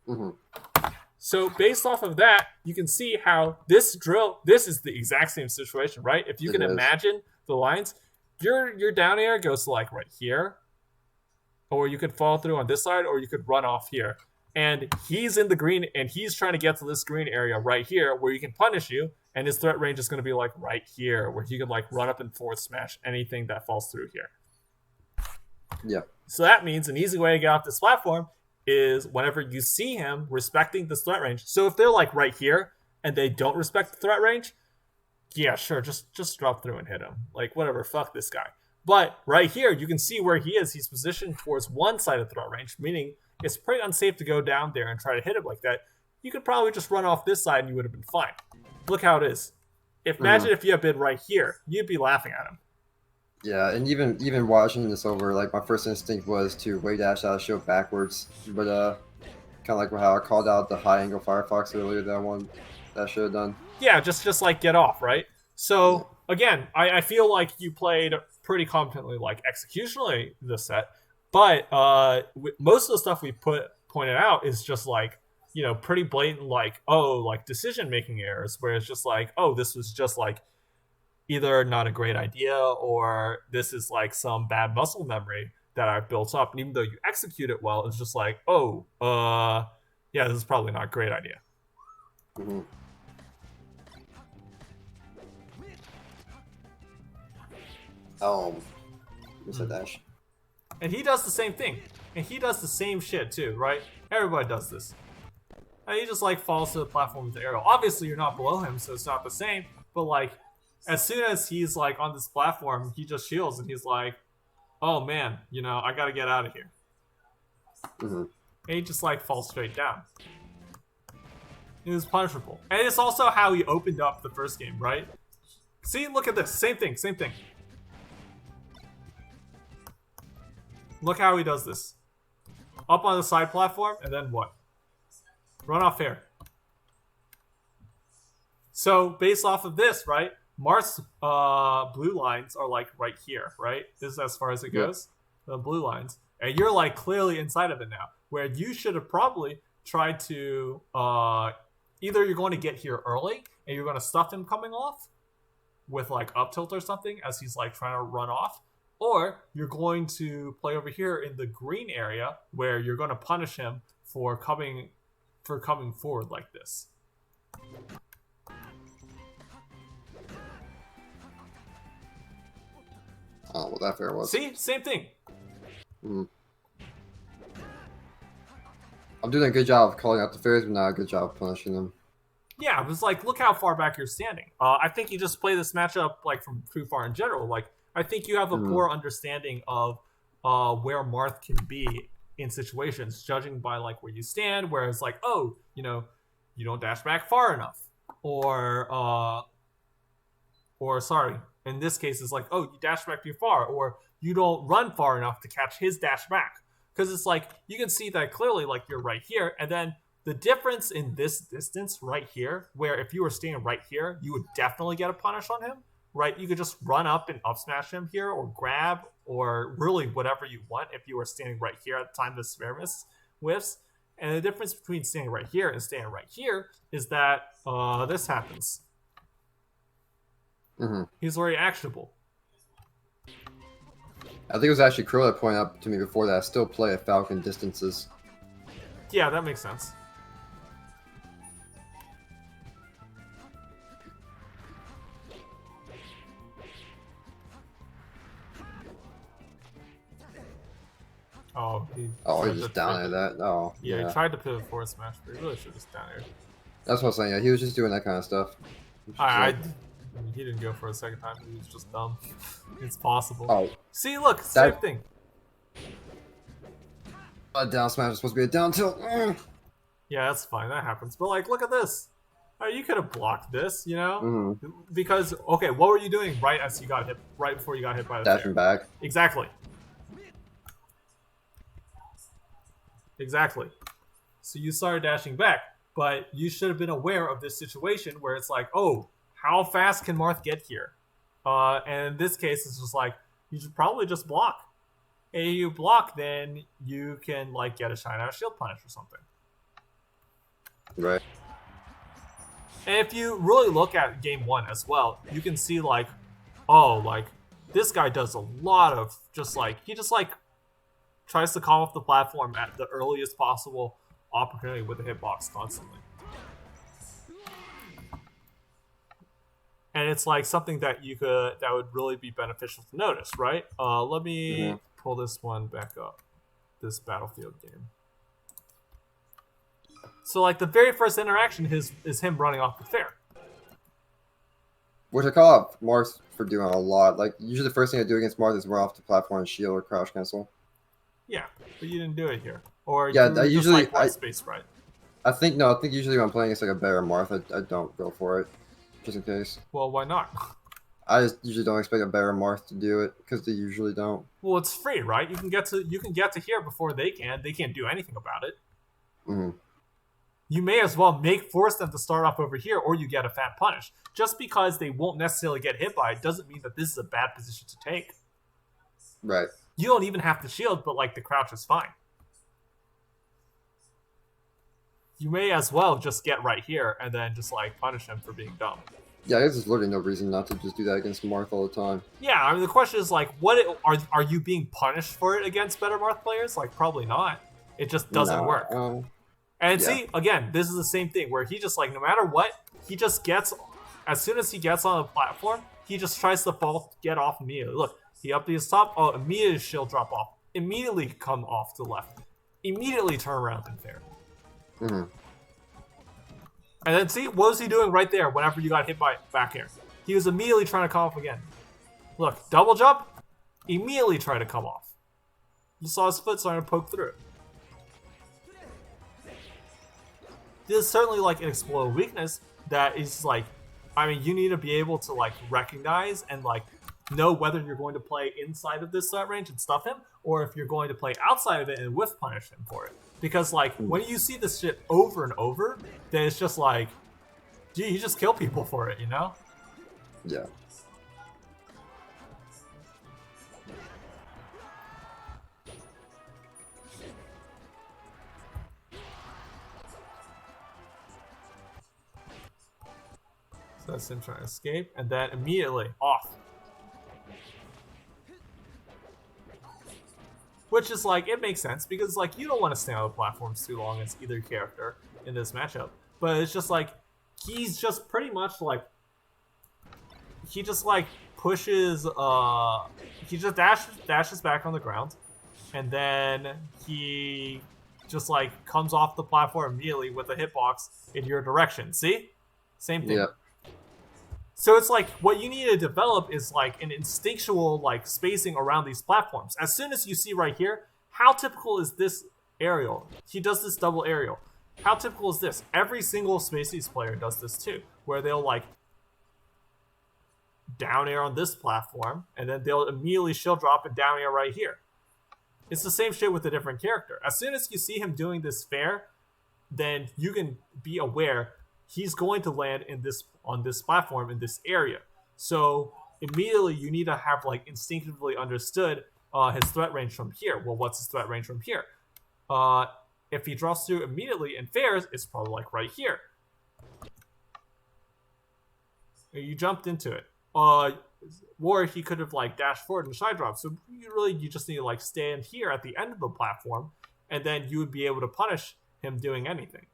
Mm-hmm. So based off of that, you can see how this is the exact same situation, right? If you can imagine the lines, your down air goes to like right here, or you could fall through on this side, or you could run off here. And he's in the green, and he's trying to get to this green area right here where he can punish you, and his threat range is going to be like right here, where he could like run up and forward smash anything that falls through here. Yeah. So that means an easy way to get off this platform is whenever you see him respecting this threat range. So if they're like right here and they don't respect the threat range, yeah, sure, just drop through and hit him. Like whatever, fuck this guy. But right here, you can see where he is. He's positioned towards one side of the threat range, meaning it's pretty unsafe to go down there and try to hit him like that. You could probably just run off this side and you would have been fine. Look how it is. Imagine if you had been right here, you'd be laughing at him. Yeah, and even watching this over, like my first instinct was to way dash out of shield backwards, but kind of like how I called out the high angle Firefox earlier. That should have done. Yeah, just like get off, right? So again, I feel like you played pretty competently, like executionally this set, but most of the stuff we pointed out is just like pretty blatant, like decision making errors, where it's just like this was just like either not a great idea or this is like some bad muscle memory that I've built up. And even though you execute it well, it's just like, yeah, this is probably not a great idea. Mm-hmm. What's that dash? And he does the same thing. And he does the same shit too, right? Everybody does this. And he just like falls to the platform with the arrow. Obviously, you're not below him, so it's not the same. But like, as soon as he's like on this platform, he just shields and he's like, oh man, I gotta get out of here. Mm-hmm. And he just like falls straight down. It was punishable. And it's also how he opened up the first game, right? See, look at this. Same thing. Look how he does this. Up on the side platform, and then what? Run off here. So, based off of this, right? Marth's blue lines are like right here, right? This is as far as it goes. The blue lines. And you're like clearly inside of it now. Where you should have probably tried to either you're going to get here early and you're going to stuff him coming off with like up tilt or something as he's like trying to run off, or you're going to play over here in the green area where you're going to punish him for coming forward like this. Oh, well, that fair was. See, same thing. Mm-hmm. I'm doing a good job of calling out the fairies, but not a good job of punishing them. Yeah, it was like, look how far back you're standing. I think you just play this matchup like from too far in general. Like, I think you have a poor understanding of where Marth can be in situations, judging by like where you stand. Whereas like, oh, you don't dash back far enough, or sorry, in this case, it's like, oh, you dash back too far, or you don't run far enough to catch his dash back. Because it's like you can see that clearly, like you're right here, and then the difference in this distance right here, where if you were standing right here, you would definitely get a punish on him, right? You could just run up and up smash him here, or grab, or really whatever you want if you were standing right here at the time the spare miss whiffs. And the difference between standing right here and standing right here is that this happens. He's already actionable. I think it was actually Crow that pointed out to me before that I still play at Falcon distances. Yeah, that makes sense. Oh, he's just down at that. Oh, yeah. He tried to pivot forward smash, but he really should have just down air. That's what I was saying. Yeah, he was just doing that kind of stuff. He didn't go for a second time. He was just dumb. It's possible. Oh, see, look, same thing. A down smash is supposed to be a down tilt. Yeah, that's fine. That happens. But like, look at this. You could have blocked this, because okay, what were you doing right as you got hit? Right before you got hit by the dashing back. Exactly. Exactly. So you started dashing back, but you should have been aware of this situation where it's like, oh, how fast can Marth get here? And in this case, it's just like, you should probably just block. And you block, then you can like get a shine out shield punish or something. Right. And if you really look at game one as well, you can see like, oh, like this guy does a lot of he just tries to call off the platform at the earliest possible opportunity with the hitbox constantly. And it's like something that that would really be beneficial to notice, right? Let me pull this one back up. This Battlefield game. So like the very first interaction is him running off the fair. Which I call out Marth for doing a lot. Like usually the first thing I do against Marth is run off the platform and shield or crouch cancel. Yeah, but you didn't do it here. Or yeah, I usually space right. I think usually when I'm playing against like a better Marth, I don't go for it, just in case. Well, why not? I just usually don't expect a better Marth to do it because they usually don't. Well, it's free, right? You can get to here before they can. They can't do anything about it. You may as well force them to start off over here, or you get a fat punish. Just because they won't necessarily get hit by it doesn't mean that this is a bad position to take. Right. You don't even have to shield, but like the crouch is fine. You may as well just get right here and then just like punish him for being dumb. Yeah, there's literally no reason not to just do that against Marth all the time. Yeah, I mean the question is like, what are you being punished for it against better Marth players? Like probably not. It just doesn't work. And see, again, this is the same thing where he just like no matter what, he just gets as soon as he gets on the platform, he just tries to get off immediately. Look. He up to his top. Oh, immediately shield drop off. Immediately come off to the left. Immediately turn around and fair. And then see, what was he doing right there whenever you got hit by back air? He was immediately trying to come off again. Look, double jump. Immediately try to come off. You saw his foot starting to poke through. This is certainly like an explosive weakness that is like, I mean, you need to be able to like recognize and like know whether you're going to play inside of this threat range and stuff him, or if you're going to play outside of it and whiff punish him for it. Because like when you see this shit over and over, then it's just like, gee, you just kill people for it, Yeah. So that's him trying to escape, and then immediately off. Which is like, it makes sense because like you don't want to stay on the platforms too long as either character in this matchup. But it's just like, he's just pretty much like, he just like pushes, he just dashes back on the ground. And then he just like comes off the platform immediately with a hitbox in your direction. See? Same thing. Yeah. So it's like what you need to develop is like an instinctual like spacing around these platforms. As soon as you see right here, how typical is this aerial? He does this double aerial. How typical is this? Every single Spaces player does this too, where they'll like down air on this platform, and then they'll immediately shield drop and down air right here. It's the same shit with a different character. As soon as you see him doing this fair, then you can be aware he's going to land in this on this platform in this area. So immediately you need to have like instinctively understood his threat range from here. Well, what's his threat range from here? If he draws through immediately and fairs, it's probably like right here. You jumped into it. Or he could have like dashed forward and side drop. So you just need to like stand here at the end of the platform, and then you would be able to punish him doing anything.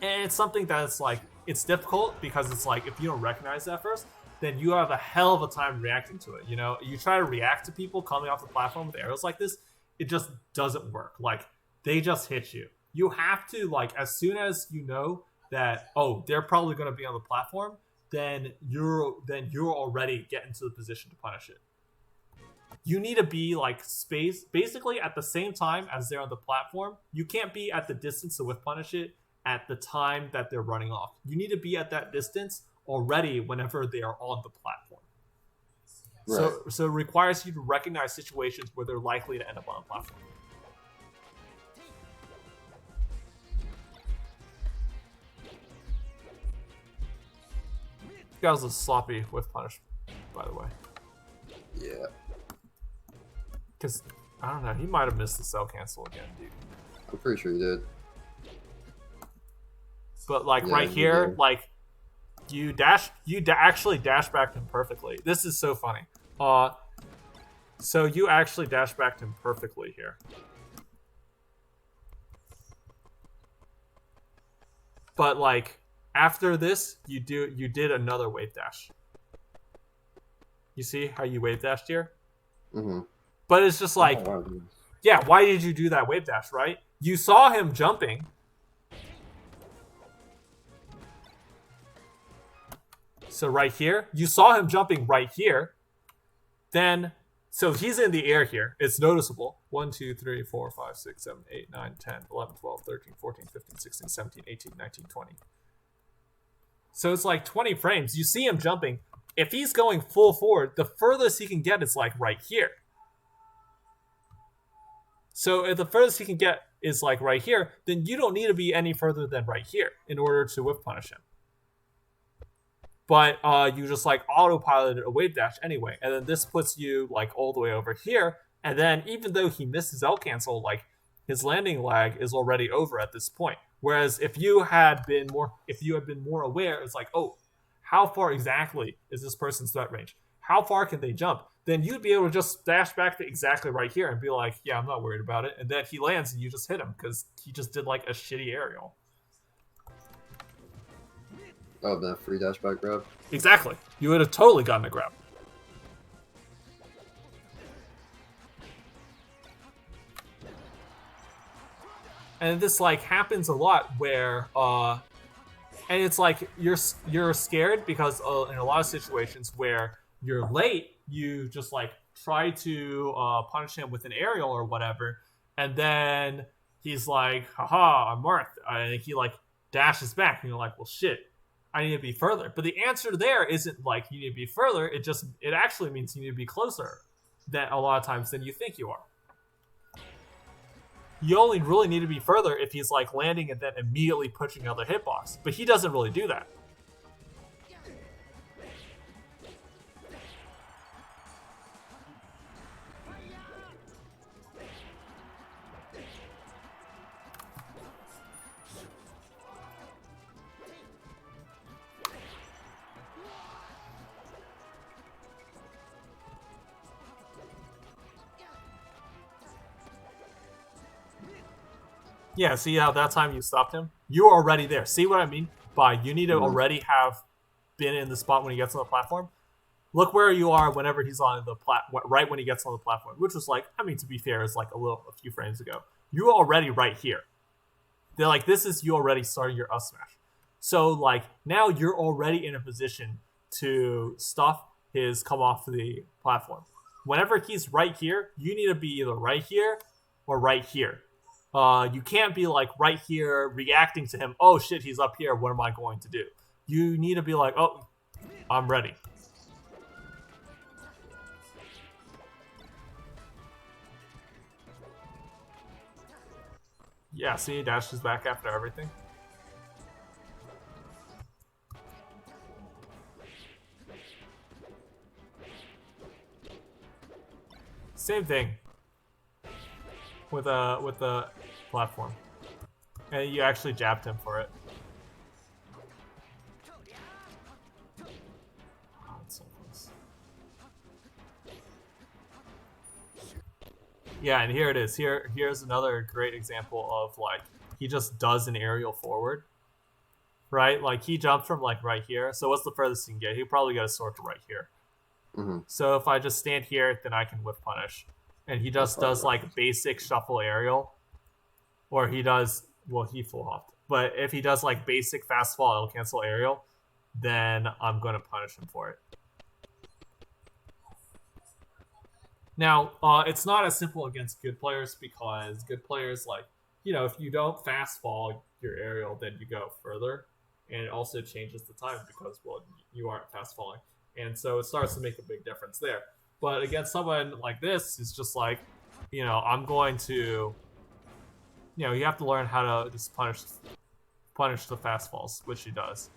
And it's something that's like, it's difficult because it's like, if you don't recognize that first, then you have a hell of a time reacting to it. You know, you try to react to people coming off the platform with arrows like this, it just doesn't work. Like, they just hit you. You have to, like, as soon as you know that, oh, they're probably going to be on the platform, then you're already getting to the position to punish it. You need to be like basically at the same time as they're on the platform. You can't be at the distance to whiff punish it at the time that they're running off. You need to be at that distance already whenever they are on the platform. Right. So it requires you to recognize situations where they're likely to end up on the platform. That was a sloppy whiff punish, by the way. Yeah. Because, I don't know, he might have missed the cell cancel again, dude. I'm pretty sure he did. But, like, right here, did. Like, you actually dash backed him perfectly. This is so funny. So you actually dash backed him perfectly here. But, like, after this, you did another wave dash. You see how you wave dashed here? Mm-hmm. But it's just like, yeah, why did you do that wave dash, right? You saw him jumping. So right here, you saw him jumping right here. Then, so he's in the air here. It's noticeable. 1, 2, 3, 4, 5, 6, 7, 8, 9, 10, 11, 12, 13, 14, 15, 16, 17, 18, 19, 20. So it's like 20 frames. You see him jumping. If he's going full forward, the furthest he can get is like right here. So if the furthest he can get is like right here, then you don't need to be any further than right here in order to whiff punish him. But you just like autopiloted a wave dash anyway. And then this puts you like all the way over here. And then even though he missed his L cancel, like his landing lag is already over at this point. Whereas if you had been more aware, it's like, oh, how far exactly is this person's threat range? How far can they jump? Then you'd be able to just dash back to exactly right here and be like, yeah, I'm not worried about it. And then he lands and you just hit him because he just did like a shitty aerial. Oh, that free dash back grab? Exactly. You would have totally gotten a grab. And this like happens a lot where and it's like you're scared because in a lot of situations where you're late, you just like try to punish him with an aerial or whatever, and then he's like, haha, I'm Marth, and he like dashes back and you're like, well shit, I need to be further. But the answer there isn't like you need to be further, it actually means you need to be closer than a lot of times than you think you are. You only really need to be further if he's like landing and then immediately pushing another hitbox. But he doesn't really do that. Yeah, see how that time you stopped him? You were already there. See what I mean by you need to already have been in the spot when he gets on the platform? look where you are whenever he's on the right when he gets on the platform, which was like, I mean, to be fair, is like a few frames ago. You're already right here. They're like, this is you already starting your up smash. So like now you're already in a position to stop his come off the platform. Whenever he's right here, you need to be either right here or right here. You can't be like right here reacting to him. Oh shit, he's up here. What am I going to do? You need to be like, oh, I'm ready. Yeah, see, he dashes back after everything. Same thing with the platform, and you actually jabbed him for it. Oh, it's so close. Yeah, and here it is. Here's another great example of like he just does an aerial forward, right? Like he jumped from like right here. So what's the furthest he can get? He probably got a sword to right here. Mm-hmm. So if I just stand here, then I can whip punish. And he just does like basic shuffle aerial. Or he does, well, he full hopped. But if he does like basic fast fall, it'll cancel aerial, then I'm going to punish him for it. Now, it's not as simple against good players because good players, like, you know, if you don't fast fall your aerial, then you go further. And it also changes the time because, well, you aren't fast falling. And so it starts to make a big difference there. But against someone like this, it's just like, you know, I'm going to, you know, you have to learn how to just punish the fast falls, which he does.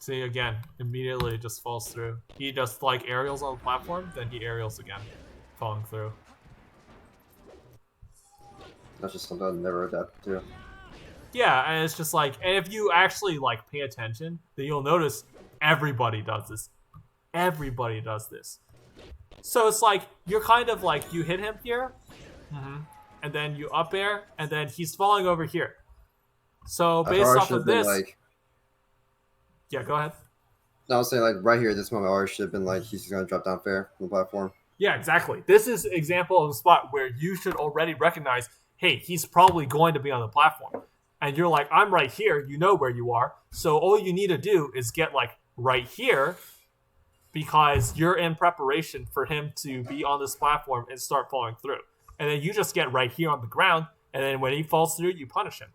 See, again, immediately it just falls through. He just, like, aerials on the platform, then he aerials again, falling through. That's just something I've never adapted to. Yeah, and it's just like, and if you actually, like, pay attention, then you'll notice everybody does this. Everybody does this. So it's like, you're kind of like, you hit him here, and then you up air, and then he's falling over here. So based off of this... Like, yeah, go ahead. No, I was saying, like, right here, this moment, I should have been like, he's going to drop down fair from the platform. Yeah, exactly. This is an example of a spot where you should already recognize, hey, he's probably going to be on the platform. And you're like, I'm right here. You know where you are. So all you need to do is get, like, right here because you're in preparation for him to be on this platform and start falling through. And then you just get right here on the ground, and then when he falls through, you punish him.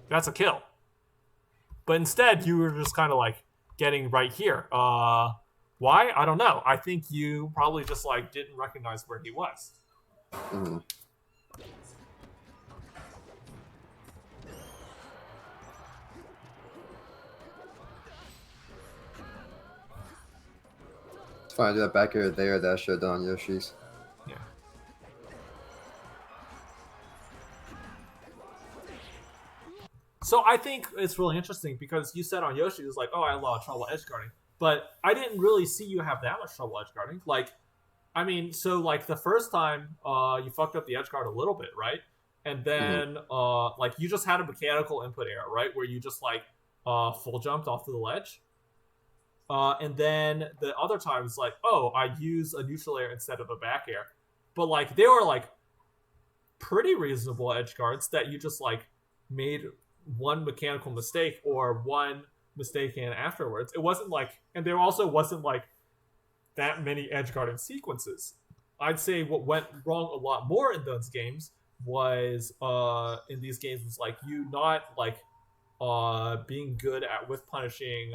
That's a kill. But instead, you were just kind of, like, getting right here. Why? I don't know. I think you probably just, like, didn't recognize where he was. Mm-hmm. It's fine. I do that back air there that I should have done on Yoshi's. Yeah. So I think it's really interesting because you said on Yoshi, it was like, oh, I had a lot of trouble edgeguarding. But I didn't really see you have that much trouble edgeguarding. Like, I mean, so, like, the first time you fucked up the edgeguard a little bit, right? And then, like, you just had a mechanical input error, right? Where you just, like, full jumped off to the ledge. And then the other times, like, oh, I use a neutral air instead of a back air. But, like, they were, like, pretty reasonable edgeguards that you just, like, made one mechanical mistake or one mistake in afterwards. It wasn't like, and there also wasn't like that many edgeguarding sequences. I'd say what went wrong a lot more in those games was in these games was like you not like being good at whiff punishing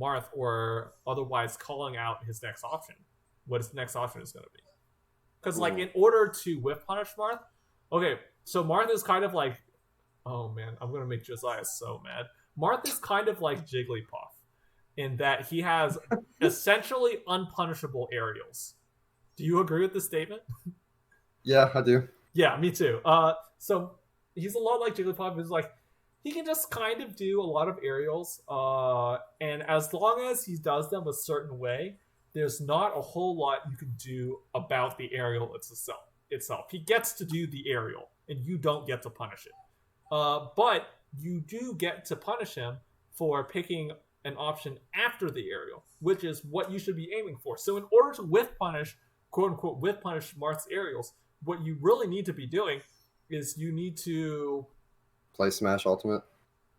Marth or otherwise calling out his next option, what his next option is going to be. Because like in order to whiff punish Marth, okay, so Marth is kind of like, oh man, I'm going to make Josiah so mad. Marth is kind of like Jigglypuff in that he has essentially unpunishable aerials. Do you agree with this statement? Yeah, I do. Yeah, me too. So he's a lot like Jigglypuff. He's like, he can just kind of do a lot of aerials. And as long as he does them a certain way, there's not a whole lot you can do about the aerial itself. itself. He gets to do the aerial, and you don't get to punish it. But you do get to punish him for picking an option after the aerial, which is what you should be aiming for. So in order to whiff punish, quote unquote, whiff punish Marth's aerials, what you really need to be doing is you need to play Smash Ultimate.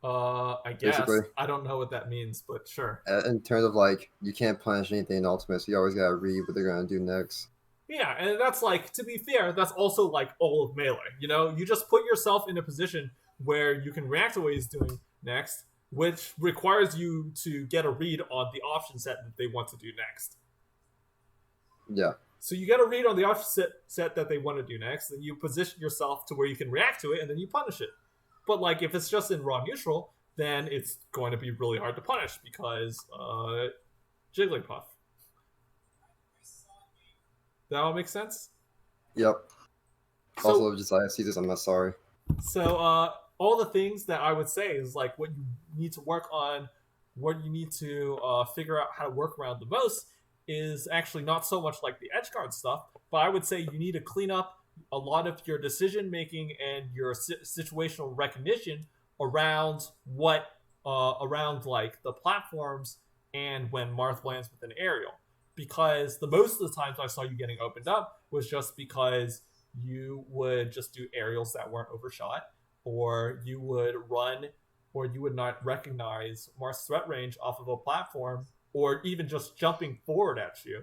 I guess. Basically. I don't know what that means, but sure. In terms of like, you can't punish anything in Ultimate, so you always gotta read what they're gonna do next. Yeah, and that's like, to be fair, that's also like all of Melee. You know, you just put yourself in a position where you can react to what he's doing next, which requires you to get a read on the option set that they want to do next. Yeah. So you get a read on the option set that they want to do next, and you position yourself to where you can react to it, and then you punish it. But like, if it's just in raw neutral, then it's going to be really hard to punish because Jigglypuff. That all makes sense? Yep. So, also, just I see this, I'm not sorry. So all the things that I would say is like what you need to work on, what you need to figure out how to work around the most is actually not so much like the edge guard stuff, but I would say you need to clean up a lot of your decision making and your situational recognition around around like the platforms and when Marth lands with an aerial. Because the most of the times I saw you getting opened up was just because you would just do aerials that weren't overshot, or you would run, or you would not recognize Marth's threat range off of a platform, or even just jumping forward at you.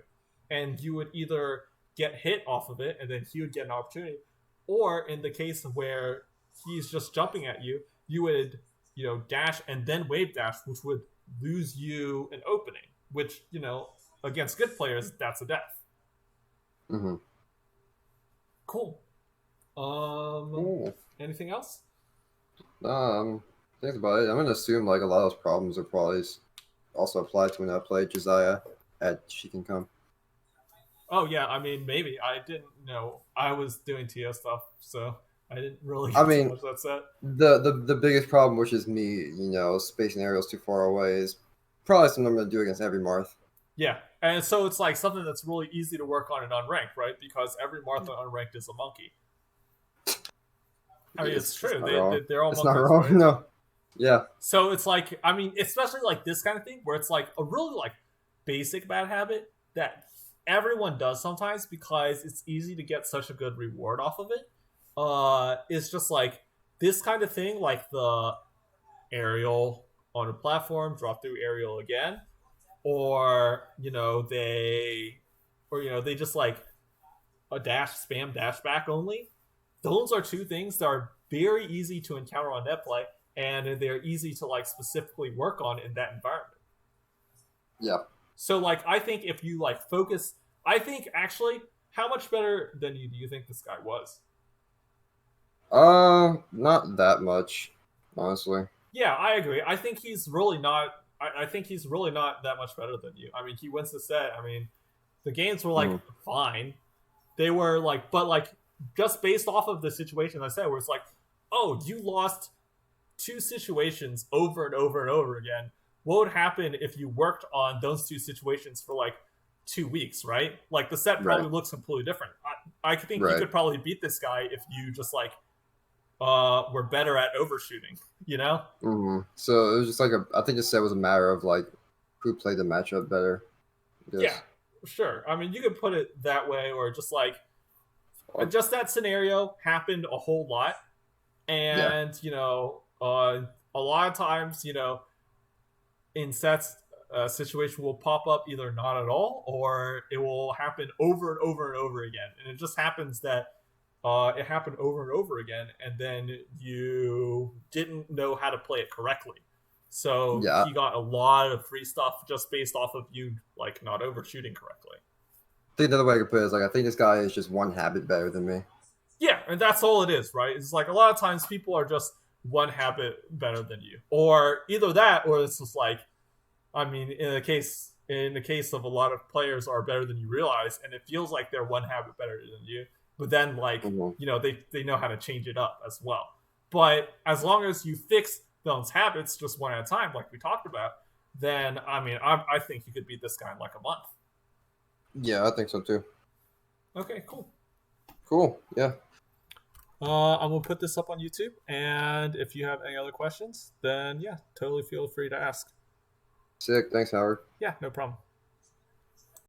And you would either get hit off of it, and then he would get an opportunity, or in the case where he's just jumping at you, you would, dash and then wave dash, which would lose you an opening, which, against good players, that's a death. Mm-hmm. Cool. Anything else? Think about it. I'm gonna assume like a lot of those problems are probably also applied to when I played Josiah at She Can Come. Oh yeah, I mean maybe. I didn't know. I was doing TO stuff, so I didn't really I mean, much that set. The biggest problem, which is me, spacing aerials too far away, is probably something I'm gonna do against every Marth. Yeah, and so it's like something that's really easy to work on in unranked, right? Because every Marth on unranked is a monkey. I mean, it's true. They're all monkeys, not wrong. Right? No. Yeah. So it's like, I mean, especially like this kind of thing where it's like a really like basic bad habit that everyone does sometimes because it's easy to get such a good reward off of it. It's just like this kind of thing, like the aerial on a platform, drop through aerial again. Or they just like a dash spam dash back only. Those are two things that are very easy to encounter on Netplay, and they're easy to like specifically work on in that environment. Yeah. So like I think if you like focus, I think actually, how much better than you do you think this guy was? Not that much, honestly. Yeah, I agree. I think he's really not. I think he's really not that much better than you. I mean, he wins the set. I mean, the games were like fine. They were like, but like just based off of the situation I said, where it's like, oh, you lost two situations over and over and over again. What would happen if you worked on those two situations for like 2 weeks, right? Like the set probably looks completely different. I think you could probably beat this guy if you just like were better at overshooting, Mm-hmm. So it was just like I think the set was a matter of like who played the matchup better. Yeah, sure. I mean, you could put it that way, or just like just that scenario happened a whole lot, and a lot of times, in sets, a situation will pop up either not at all, or it will happen over and over and over again, and it just happens that. It happened over and over again, and then you didn't know how to play it correctly. So he got a lot of free stuff just based off of you like not overshooting correctly. I think another way I could put it is like I think this guy is just one habit better than me. Yeah, and that's all it is, right? It's like a lot of times people are just one habit better than you, or either that, or it's just like, I mean, in the case of a lot of players are better than you realize, and it feels like they're one habit better than you. But then, like, they know how to change it up as well. But as long as you fix those habits just one at a time, like we talked about, then, I mean, I think you could beat this guy in like a month. Yeah, I think so too. Okay, cool. Cool. Yeah. I'm gonna put this up on YouTube, and if you have any other questions, then yeah, totally feel free to ask. Sick. Thanks, Howard. Yeah, no problem.